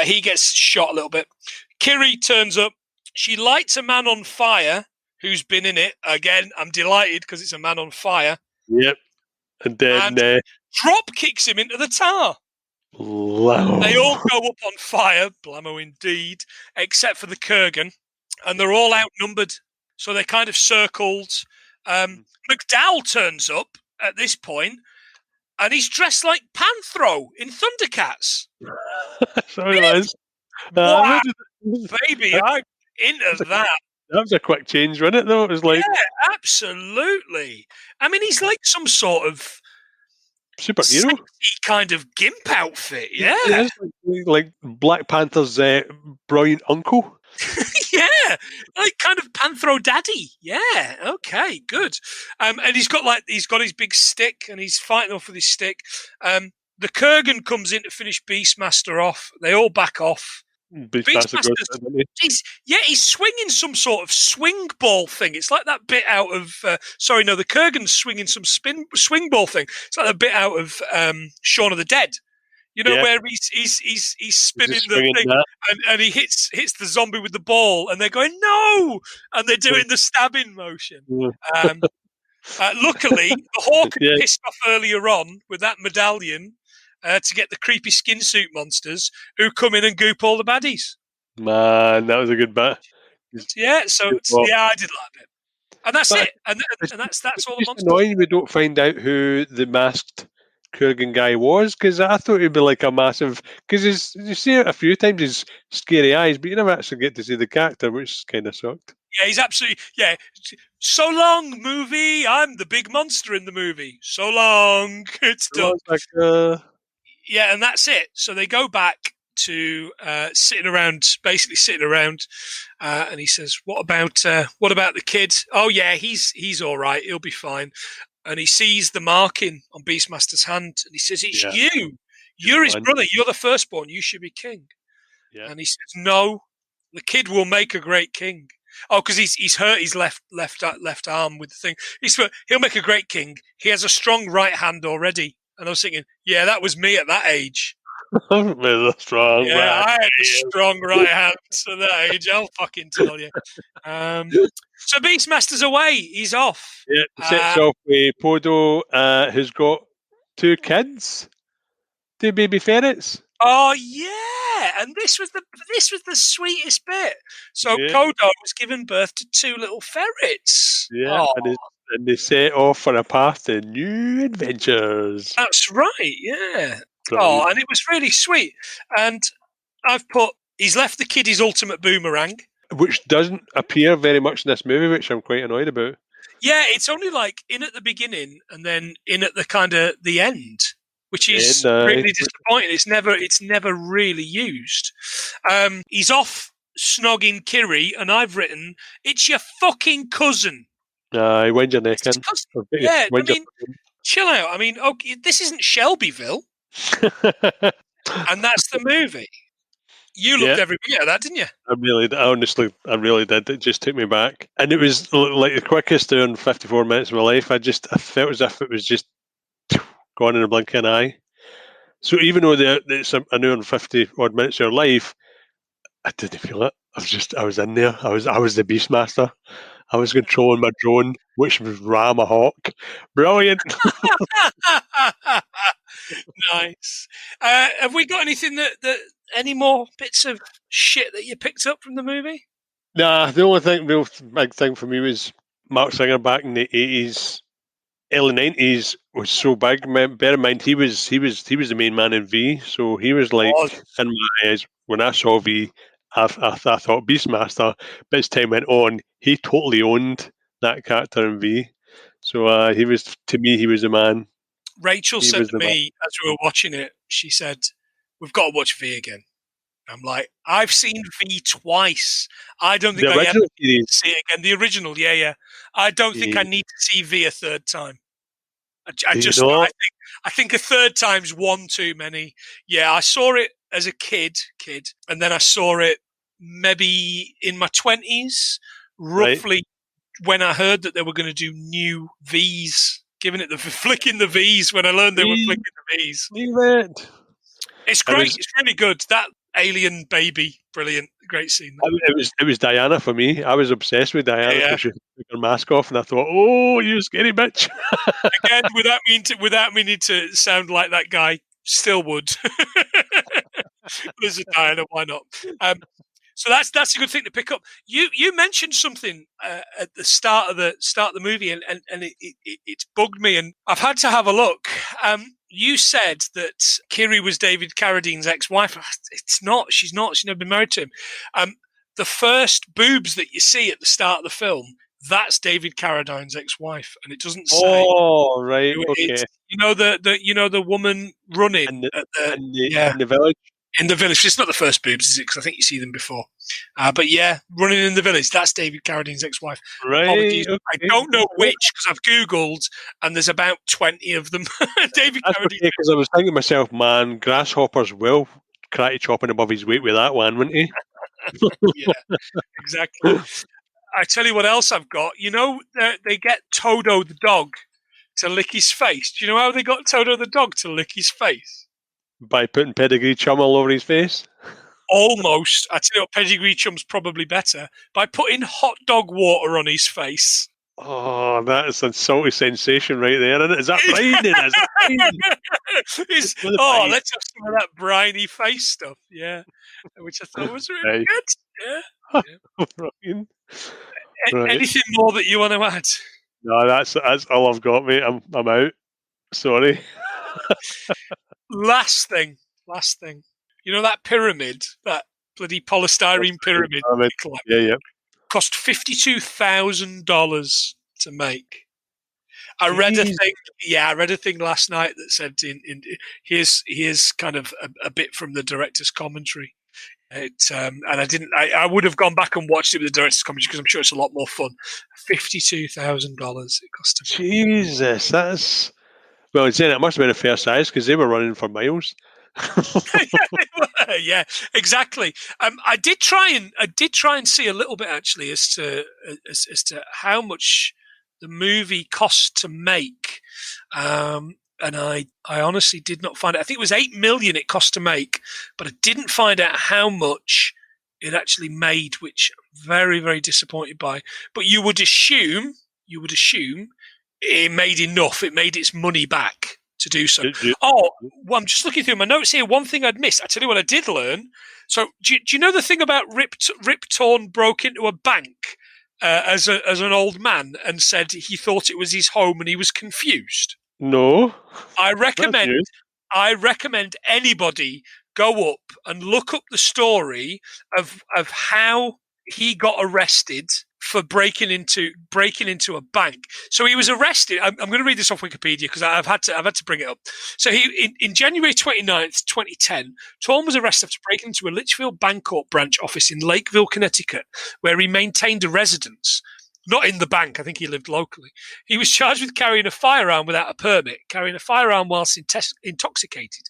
Speaker 2: He gets shot a little bit. Kiri turns up. She lights a man on fire who's been in it. Again, I'm delighted because it's a man on fire.
Speaker 1: Yep. And then
Speaker 2: drop kicks him into the tar.
Speaker 1: Blammo.
Speaker 2: They all go up on fire. Blammo indeed. Except for the Kurgan. And they're all outnumbered. So they're kind of circled. McDowell turns up at this point, and he's dressed like Panthro in Thundercats.
Speaker 1: Sorry, Liz.
Speaker 2: Wow, baby, I'm into that.
Speaker 1: That was a quick change, wasn't it, though? It was like...
Speaker 2: Yeah, absolutely. I mean, he's like some sort of...
Speaker 1: superhero?
Speaker 2: Kind of gimp outfit, yeah.
Speaker 1: It is like Black Panther's brilliant uncle.
Speaker 2: Yeah, like kind of Panthro daddy. Yeah, okay, good. And he's got his big stick, and he's fighting off with his stick. The Kurgan comes in to finish Beastmaster off. They all back off. Beastmaster's he's swinging some sort of swing ball thing. It's like that bit out of the Kurgan's swinging some swing ball thing. It's like a bit out of Shaun of the Dead. You know, where he's spinning the thing and he hits the zombie with the ball, and they're going, no! And they're doing the stabbing motion. Luckily, the Hawk had pissed off earlier on with that medallion to get the creepy skin suit monsters who come in and goop all the baddies.
Speaker 1: Man, that was a good bit.
Speaker 2: Yeah, I did like it. And that's it. And that's all the monsters.
Speaker 1: Annoying we don't find out who the masked Kurgan guy was, because I thought he'd be like a massive... Because you see it a few times, his scary eyes, but you never actually get to see the character, which kind of sucked.
Speaker 2: Yeah, he's absolutely... Yeah. So long, movie. I'm the big monster in the movie. So long. It's done.
Speaker 1: Like,
Speaker 2: yeah, and that's it. So they go back to sitting around, and he says, "What about the kid? Oh yeah, he's all right. He'll be fine." And he sees the marking on Beastmaster's hand, and he says, "It's you. You're his brother. You're the firstborn. You should be king." Yeah. And he says, "No, the kid will make a great king." Oh, because he's hurt his left arm with the thing. He'll make a great king. He has a strong right hand already. And I was thinking, yeah, that was me at that age.
Speaker 1: I had a strong
Speaker 2: right hand at that age, I'll fucking tell you. So Beastmaster's away. He's off.
Speaker 1: Yeah, sets off with Podo, who's got 2 kids, 2 baby ferrets.
Speaker 2: Oh yeah, and this was the sweetest bit. So Podo was giving birth to 2 little ferrets.
Speaker 1: Yeah, and they set off for a path to new adventures.
Speaker 2: That's right, yeah. Oh, and it was really sweet. And I've put, he's left the kid his ultimate boomerang.
Speaker 1: Which doesn't appear very much in this movie, which I'm quite annoyed about.
Speaker 2: Yeah, it's only like in at the beginning and then in at the kind of the end, which is really disappointing. It's never really used. He's off snogging Kiri, and I've written, it's your fucking cousin.
Speaker 1: Wind your neck in.
Speaker 2: Yeah, I mean, chill out. I mean, this isn't Shelbyville. And that's the movie. You looked every bit of that, didn't you?
Speaker 1: I really did. It just took me back. And it was like the quickest hour and 54 minutes of my life. I felt as if it was just gone in a blink of an eye. So even though it's an hour and 50 odd minutes of your life, I didn't feel it. I was in there. I was the Beastmaster. I was controlling my drone, which was Ram a Hawk. Brilliant.
Speaker 2: Nice. Have we got anything that any more bits of shit that you picked up from the movie?
Speaker 1: Nah, the only real big thing for me was Mark Singer back in the 80s, early 90s was so big. Bear in mind, he was the main man in V, so he was like, in my eyes, when I saw V, I thought Beastmaster, but as time went on, he totally owned that character in V. So he was, to me, he was the man.
Speaker 2: Rachel
Speaker 1: He
Speaker 2: said
Speaker 1: was
Speaker 2: to
Speaker 1: the man.
Speaker 2: me as we were watching it, she said, "We've got to watch V again." I'm like, "I've seen V twice. I don't think
Speaker 1: The
Speaker 2: I ever
Speaker 1: original
Speaker 2: need
Speaker 1: series,
Speaker 2: to see it again." The original, yeah, yeah. I don't think I
Speaker 1: eh,
Speaker 2: need to see V a third time. I
Speaker 1: do you
Speaker 2: just,
Speaker 1: know?
Speaker 2: I think a third time's one too many. Yeah, I saw it as a kid, and then I saw it maybe in my 20s,
Speaker 1: Right?
Speaker 2: roughly when I heard that they were going to do new V's, giving it the flicking the V's when I learned they were
Speaker 1: Leave,
Speaker 2: flicking the V's.
Speaker 1: leave it.
Speaker 2: It's
Speaker 1: It
Speaker 2: great.
Speaker 1: was,
Speaker 2: It's really good. That alien baby, brilliant. Great scene.
Speaker 1: it was Diana for me. I was obsessed with
Speaker 2: Yeah,
Speaker 1: Diana
Speaker 2: yeah.
Speaker 1: till she took her mask off, and I thought, "Oh, you scary bitch!"
Speaker 2: Again, without meaning to sound like that guy, still would. There's a Diana, why not? So that's a good thing to pick up. You mentioned something at the start of the movie, and it's bugged me, and I've had to have a look. You said that Kiri was David Carradine's ex-wife. It's not. She's not. She's never been married to him. The first boobs that you see at the start of the film, that's David Carradine's ex-wife, and it doesn't say
Speaker 1: Oh, right,
Speaker 2: who it is.
Speaker 1: okay.
Speaker 2: The woman running
Speaker 1: And the
Speaker 2: at the yeah
Speaker 1: in the village,
Speaker 2: in the village. It's not the first boobs, is it? Because I think you see them before. But yeah, running in the village. That's David Carradine's ex-wife.
Speaker 1: right?
Speaker 2: Apologies, I
Speaker 1: Okay.
Speaker 2: don't know which because I've googled and there's about 20 of them. David
Speaker 1: That's
Speaker 2: Carradine.
Speaker 1: okay because I was thinking to myself, man, Grasshopper's well karate chopping above his weight with that one, wouldn't he?
Speaker 2: Yeah, exactly. I tell you what else I've got. They get Toto the dog to lick his face. Do you know how they got Toto the dog to lick his face?
Speaker 1: By putting pedigree chum all over his face.
Speaker 2: Almost. I tell you what, pedigree chum's probably better by putting hot dog water on his face.
Speaker 1: Oh, that is a salty sensation right there, isn't it? Is that brine? Is that brine?
Speaker 2: It's,
Speaker 1: With the
Speaker 2: oh,
Speaker 1: brine.
Speaker 2: let's have some of that briny face stuff. Yeah, which I thought was really
Speaker 1: Right.
Speaker 2: good. Yeah. Yeah.
Speaker 1: Brine. Right.
Speaker 2: Anything more that you want to add?
Speaker 1: No, that's all I've got, mate. I'm out. Sorry.
Speaker 2: Last thing. Last thing. You know that pyramid, that bloody polystyrene pyramid they collect,
Speaker 1: Yeah, yeah.
Speaker 2: cost $52,000 to make. I read a
Speaker 1: Jeez.
Speaker 2: thing. Yeah, I read a thing last night that said, here's kind of a bit from the director's commentary. And I didn't. I would have gone back and watched it with the director's commentary because I'm sure it's a lot more fun. $52,000 it cost to make.
Speaker 1: Jesus, that's well. In saying it must have been a fair size because they were running for miles.
Speaker 2: Yeah, exactly. I did try and see a little bit actually as to how much the movie cost to make, and I honestly did not find it. I think it was 8 million it cost to make, but I didn't find out how much it actually made, which I'm very very disappointed by. But you would assume it made enough. It made its money back to do so.
Speaker 1: Do- do-
Speaker 2: Oh, well, I'm just looking through my notes here. One thing I'd missed. I tell you what, I did learn. So, do you know the thing about Rip Torn broke into a bank as an old man and said he thought it was his home and he was confused?
Speaker 1: no,
Speaker 2: I
Speaker 1: that's
Speaker 2: recommend
Speaker 1: new.
Speaker 2: I recommend anybody go up and look up the story of how he got arrested for breaking into a bank. So he was arrested. I'm going to read this off Wikipedia because I've had to bring it up. So in January 29th, 2010, Torm was arrested after breaking into a Litchfield Bancorp branch office in Lakeville, Connecticut, where he maintained a residence. Not in the bank. I think he lived locally. He was charged with carrying a firearm without a permit, carrying a firearm whilst intoxicated,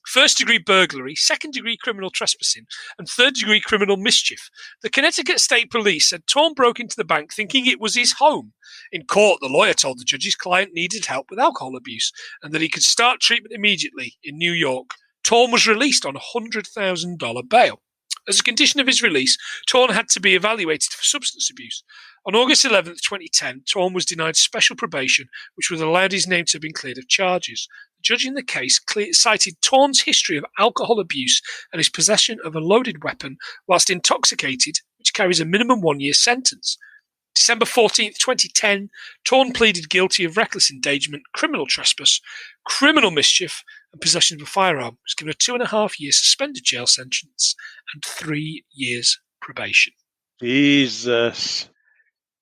Speaker 2: first-degree burglary, second-degree criminal trespassing, and third-degree criminal mischief. The Connecticut State Police said Torm broke into the bank thinking it was his home. In court, the lawyer told the judge his client needed help with alcohol abuse and that he could start treatment immediately in New York. Torm was released on a $100,000 bail. As a condition of his release, Torm had to be evaluated for substance abuse. On August 11th, 2010, Torm was denied special probation, which would have allowed his name to have been cleared of charges. The judge in the case cited Torm's history of alcohol abuse and his possession of a loaded weapon whilst intoxicated, which carries a minimum 1-year sentence. December 14th, 2010, Torm pleaded guilty of reckless endangerment, criminal trespass, criminal mischief, and possession of a firearm was given a 2.5-year suspended jail sentence and 3 years probation.
Speaker 1: Jesus.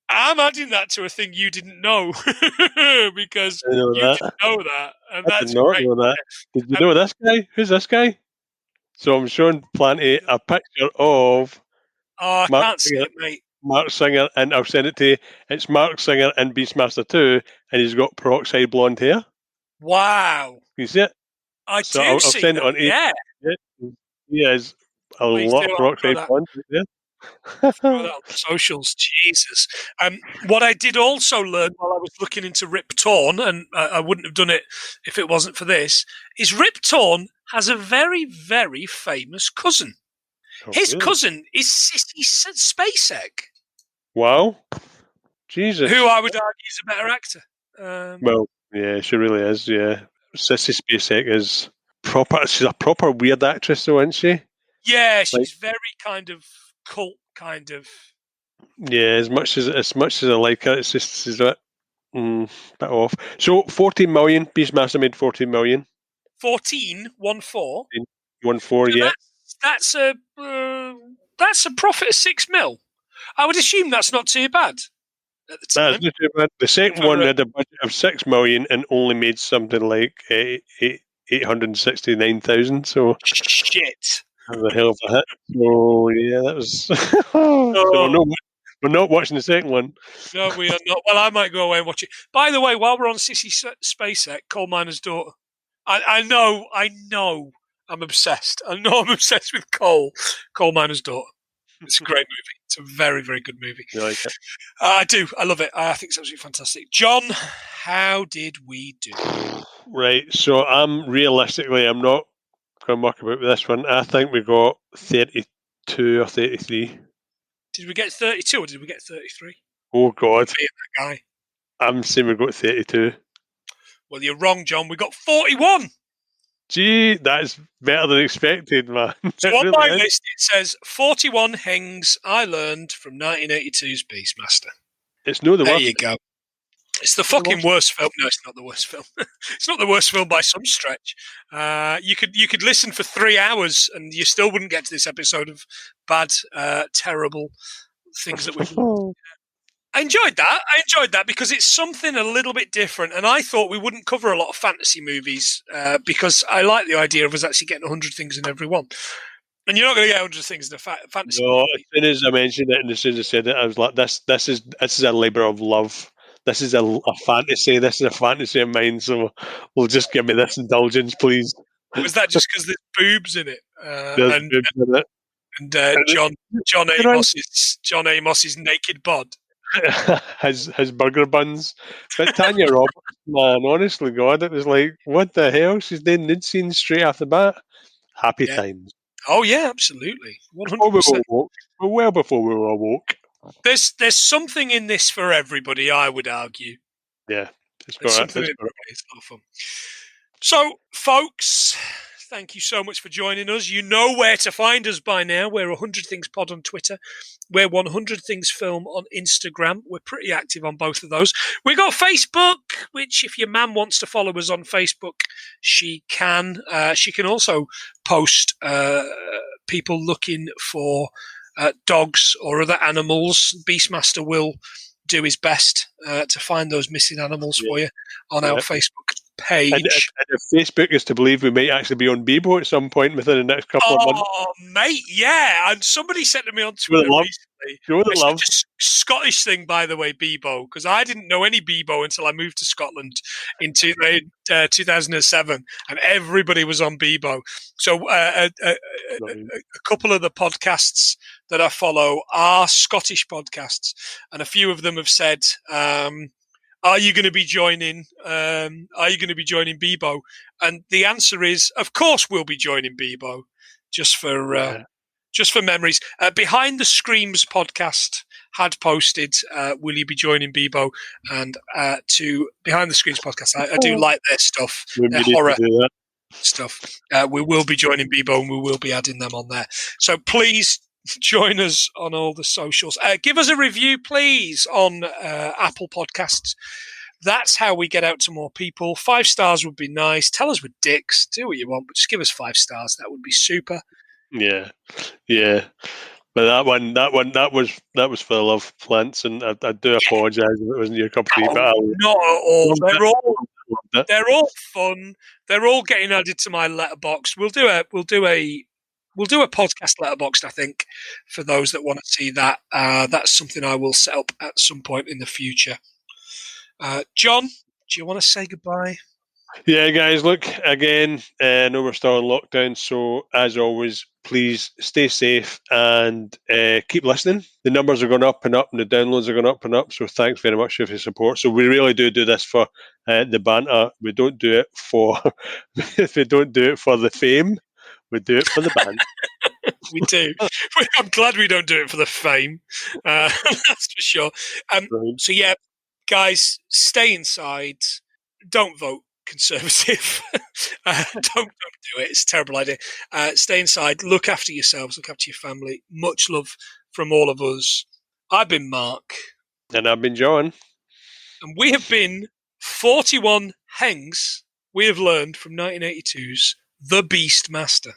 Speaker 2: I'm adding that to a thing you didn't know because
Speaker 1: I know
Speaker 2: you
Speaker 1: that.
Speaker 2: didn't know that, and
Speaker 1: I did
Speaker 2: that's
Speaker 1: not
Speaker 2: great.
Speaker 1: know that. Did you
Speaker 2: Um,
Speaker 1: know this guy? Who's this guy? So I'm showing Plenty a picture of
Speaker 2: oh, I
Speaker 1: Mark
Speaker 2: can't see
Speaker 1: Singer,
Speaker 2: it, mate.
Speaker 1: Mark Singer, and I'll send it to you. It's Mark Singer in Beastmaster 2, and he's got peroxide blonde hair.
Speaker 2: Wow,
Speaker 1: Can you see it?
Speaker 2: I
Speaker 1: So
Speaker 2: do
Speaker 1: I'll
Speaker 2: see
Speaker 1: send it
Speaker 2: that.
Speaker 1: on to you.
Speaker 2: Yeah,
Speaker 1: Yeah, he has a
Speaker 2: please
Speaker 1: lot
Speaker 2: do.
Speaker 1: of
Speaker 2: I'll throw
Speaker 1: peroxide
Speaker 2: that.
Speaker 1: blonde right
Speaker 2: Throw
Speaker 1: there.
Speaker 2: that on the socials. Jesus. What I did also learn while I was looking into Rip Torn, and I wouldn't have done it if it wasn't for this, is Rip Torn has a very, very famous cousin.
Speaker 1: Oh,
Speaker 2: His
Speaker 1: really?
Speaker 2: cousin is Sissy Spacek,
Speaker 1: Wow.
Speaker 2: who
Speaker 1: Jesus.
Speaker 2: I would argue is a better actor.
Speaker 1: Well, yeah, she really is, yeah. Sissy Spacek is proper. She's a proper weird actress, though, isn't she?
Speaker 2: Yeah,
Speaker 1: Like,
Speaker 2: she's very kind of cult, kind of
Speaker 1: yeah, as much as I like her, it's just she's a bit off. So 14 million. Beastmaster made 14 million.
Speaker 2: 14.
Speaker 1: In 1-4,
Speaker 2: So
Speaker 1: yeah.
Speaker 2: that's a profit of 6 mil. I would assume that's not too bad at the
Speaker 1: That is
Speaker 2: time.
Speaker 1: not too bad. The second
Speaker 2: For
Speaker 1: one had a budget of 6 million and only made something like 869,000. So
Speaker 2: shit.
Speaker 1: that was a hell of a hit. So yeah, that was. So
Speaker 2: Oh,
Speaker 1: we're not watching the second one.
Speaker 2: no, we are not. Well, I might go away and watch it. By the way, while we're on Sissy Spacek, Coal Miner's Daughter, I know, I'm obsessed. I know I'm obsessed with Coal Miner's Daughter. It's a great movie. It's a very, very good movie.
Speaker 1: You like it?
Speaker 2: I do. I love it. I think it's absolutely fantastic. John, how did we do?
Speaker 1: Right. So I'm not going to muck about with this one. I think we got 32 or 33.
Speaker 2: Did we get 32 or did we get 33?
Speaker 1: Oh God,
Speaker 2: Me and that guy.
Speaker 1: I'm saying we got 32.
Speaker 2: Well, you're wrong, John. We got 41.
Speaker 1: Gee, that's better than expected, man.
Speaker 2: So
Speaker 1: It
Speaker 2: on my
Speaker 1: really is.
Speaker 2: list, it says 41 things I learned from 1982's Beastmaster.
Speaker 1: It's no the
Speaker 2: There
Speaker 1: worst.
Speaker 2: you go. It's the
Speaker 1: It's not the
Speaker 2: fucking
Speaker 1: worst.
Speaker 2: worst film. No, it's not the worst film. It's not the worst film by some stretch. You could listen for 3 hours and you still wouldn't get to this episode of bad, terrible things that we've. I enjoyed that because it's something a little bit different, and I thought we wouldn't cover a lot of fantasy movies because I like the idea of us actually getting 100 things in every one. And you're not going to get 100 things in a fantasy
Speaker 1: No, as
Speaker 2: movie.
Speaker 1: soon as I mentioned it and as soon as I said it, I was like, this is a labour of love. This is a fantasy. This is a fantasy of mine. So, will just give me this indulgence, please.
Speaker 2: Was that just because there's boobs in it?
Speaker 1: There's boobs in it.
Speaker 2: And
Speaker 1: And
Speaker 2: John
Speaker 1: you're right.
Speaker 2: Amos's naked bod.
Speaker 1: his burger buns. But Tanya Roberts, man, honestly, God, it was like, what the hell? She's doing nude scenes straight off the bat. Happy
Speaker 2: Yeah.
Speaker 1: times.
Speaker 2: Oh yeah, absolutely,
Speaker 1: Before we
Speaker 2: 100%.
Speaker 1: were woke. Well before we were woke.
Speaker 2: There's something in this for everybody. I would argue.
Speaker 1: Yeah. It's
Speaker 2: There's
Speaker 1: got
Speaker 2: something
Speaker 1: it.
Speaker 2: in it. It's a lot of fun. So, folks, thank you so much for joining us. You know where to find us by now. We're 100 Things Pod on Twitter. We're 100 Things Film on Instagram. We're pretty active on both of those. We got Facebook, which if your mum wants to follow us on Facebook, she can. She can also post people looking for dogs or other animals. Beastmaster will do his best to find those missing animals for you on our Facebook page.
Speaker 1: And if Facebook is to believe, we might actually be on Bebo at some point within the next couple of months.
Speaker 2: Oh, mate, yeah. And somebody said to me on
Speaker 1: With
Speaker 2: Twitter
Speaker 1: love.
Speaker 2: recently,
Speaker 1: Show the
Speaker 2: it's
Speaker 1: love.
Speaker 2: such a Scottish thing, by the way, Bebo, because I didn't know any Bebo until I moved to Scotland in 2007, and everybody was on Bebo. So a couple of the podcasts that I follow are Scottish podcasts, and a few of them have said, are you going to be joining? Are you going to be joining Bebo? And the answer is, of course, we'll be joining Bebo, just for memories. Behind the Screams podcast had posted, "Will you be joining Bebo?" And to Behind the Screams podcast, I do like their stuff, their horror stuff. We will be joining Bebo, and we will be adding them on there. So please join us on all the socials. Give us a review, please, on Apple Podcasts. That's how we get out to more people. 5 stars would be nice. Tell us we're dicks. Do what you want, but just give us 5 stars. That would be super.
Speaker 1: Yeah, yeah. But that was for the love plants, and I do apologise if it wasn't your cup of tea, but I
Speaker 2: Not at all.
Speaker 1: loved it. Loved it.
Speaker 2: They're all fun. They're all getting added to my letterbox. We'll do a podcast letterbox, I think, for those that want to see that. That's something I will set up at some point in the future. John, do you want to say goodbye?
Speaker 1: Yeah, guys, look, again, I know we're still in lockdown, so as always, please stay safe and keep listening. The numbers are going up and up, and the downloads are going up and up, so thanks very much for your support. So we really do this for the banter. We don't do it for we don't do it for the fame. We do it for the band.
Speaker 2: We do. I'm glad we don't do it for the fame. That's for sure. So yeah, guys, stay inside. Don't vote Conservative. Don't do it. It's a terrible idea. Stay inside. Look after yourselves. Look after your family. Much love from all of us. I've been Mark.
Speaker 1: And I've been John.
Speaker 2: And we have been 41 Hengs we have learned from 1982's The Beastmaster.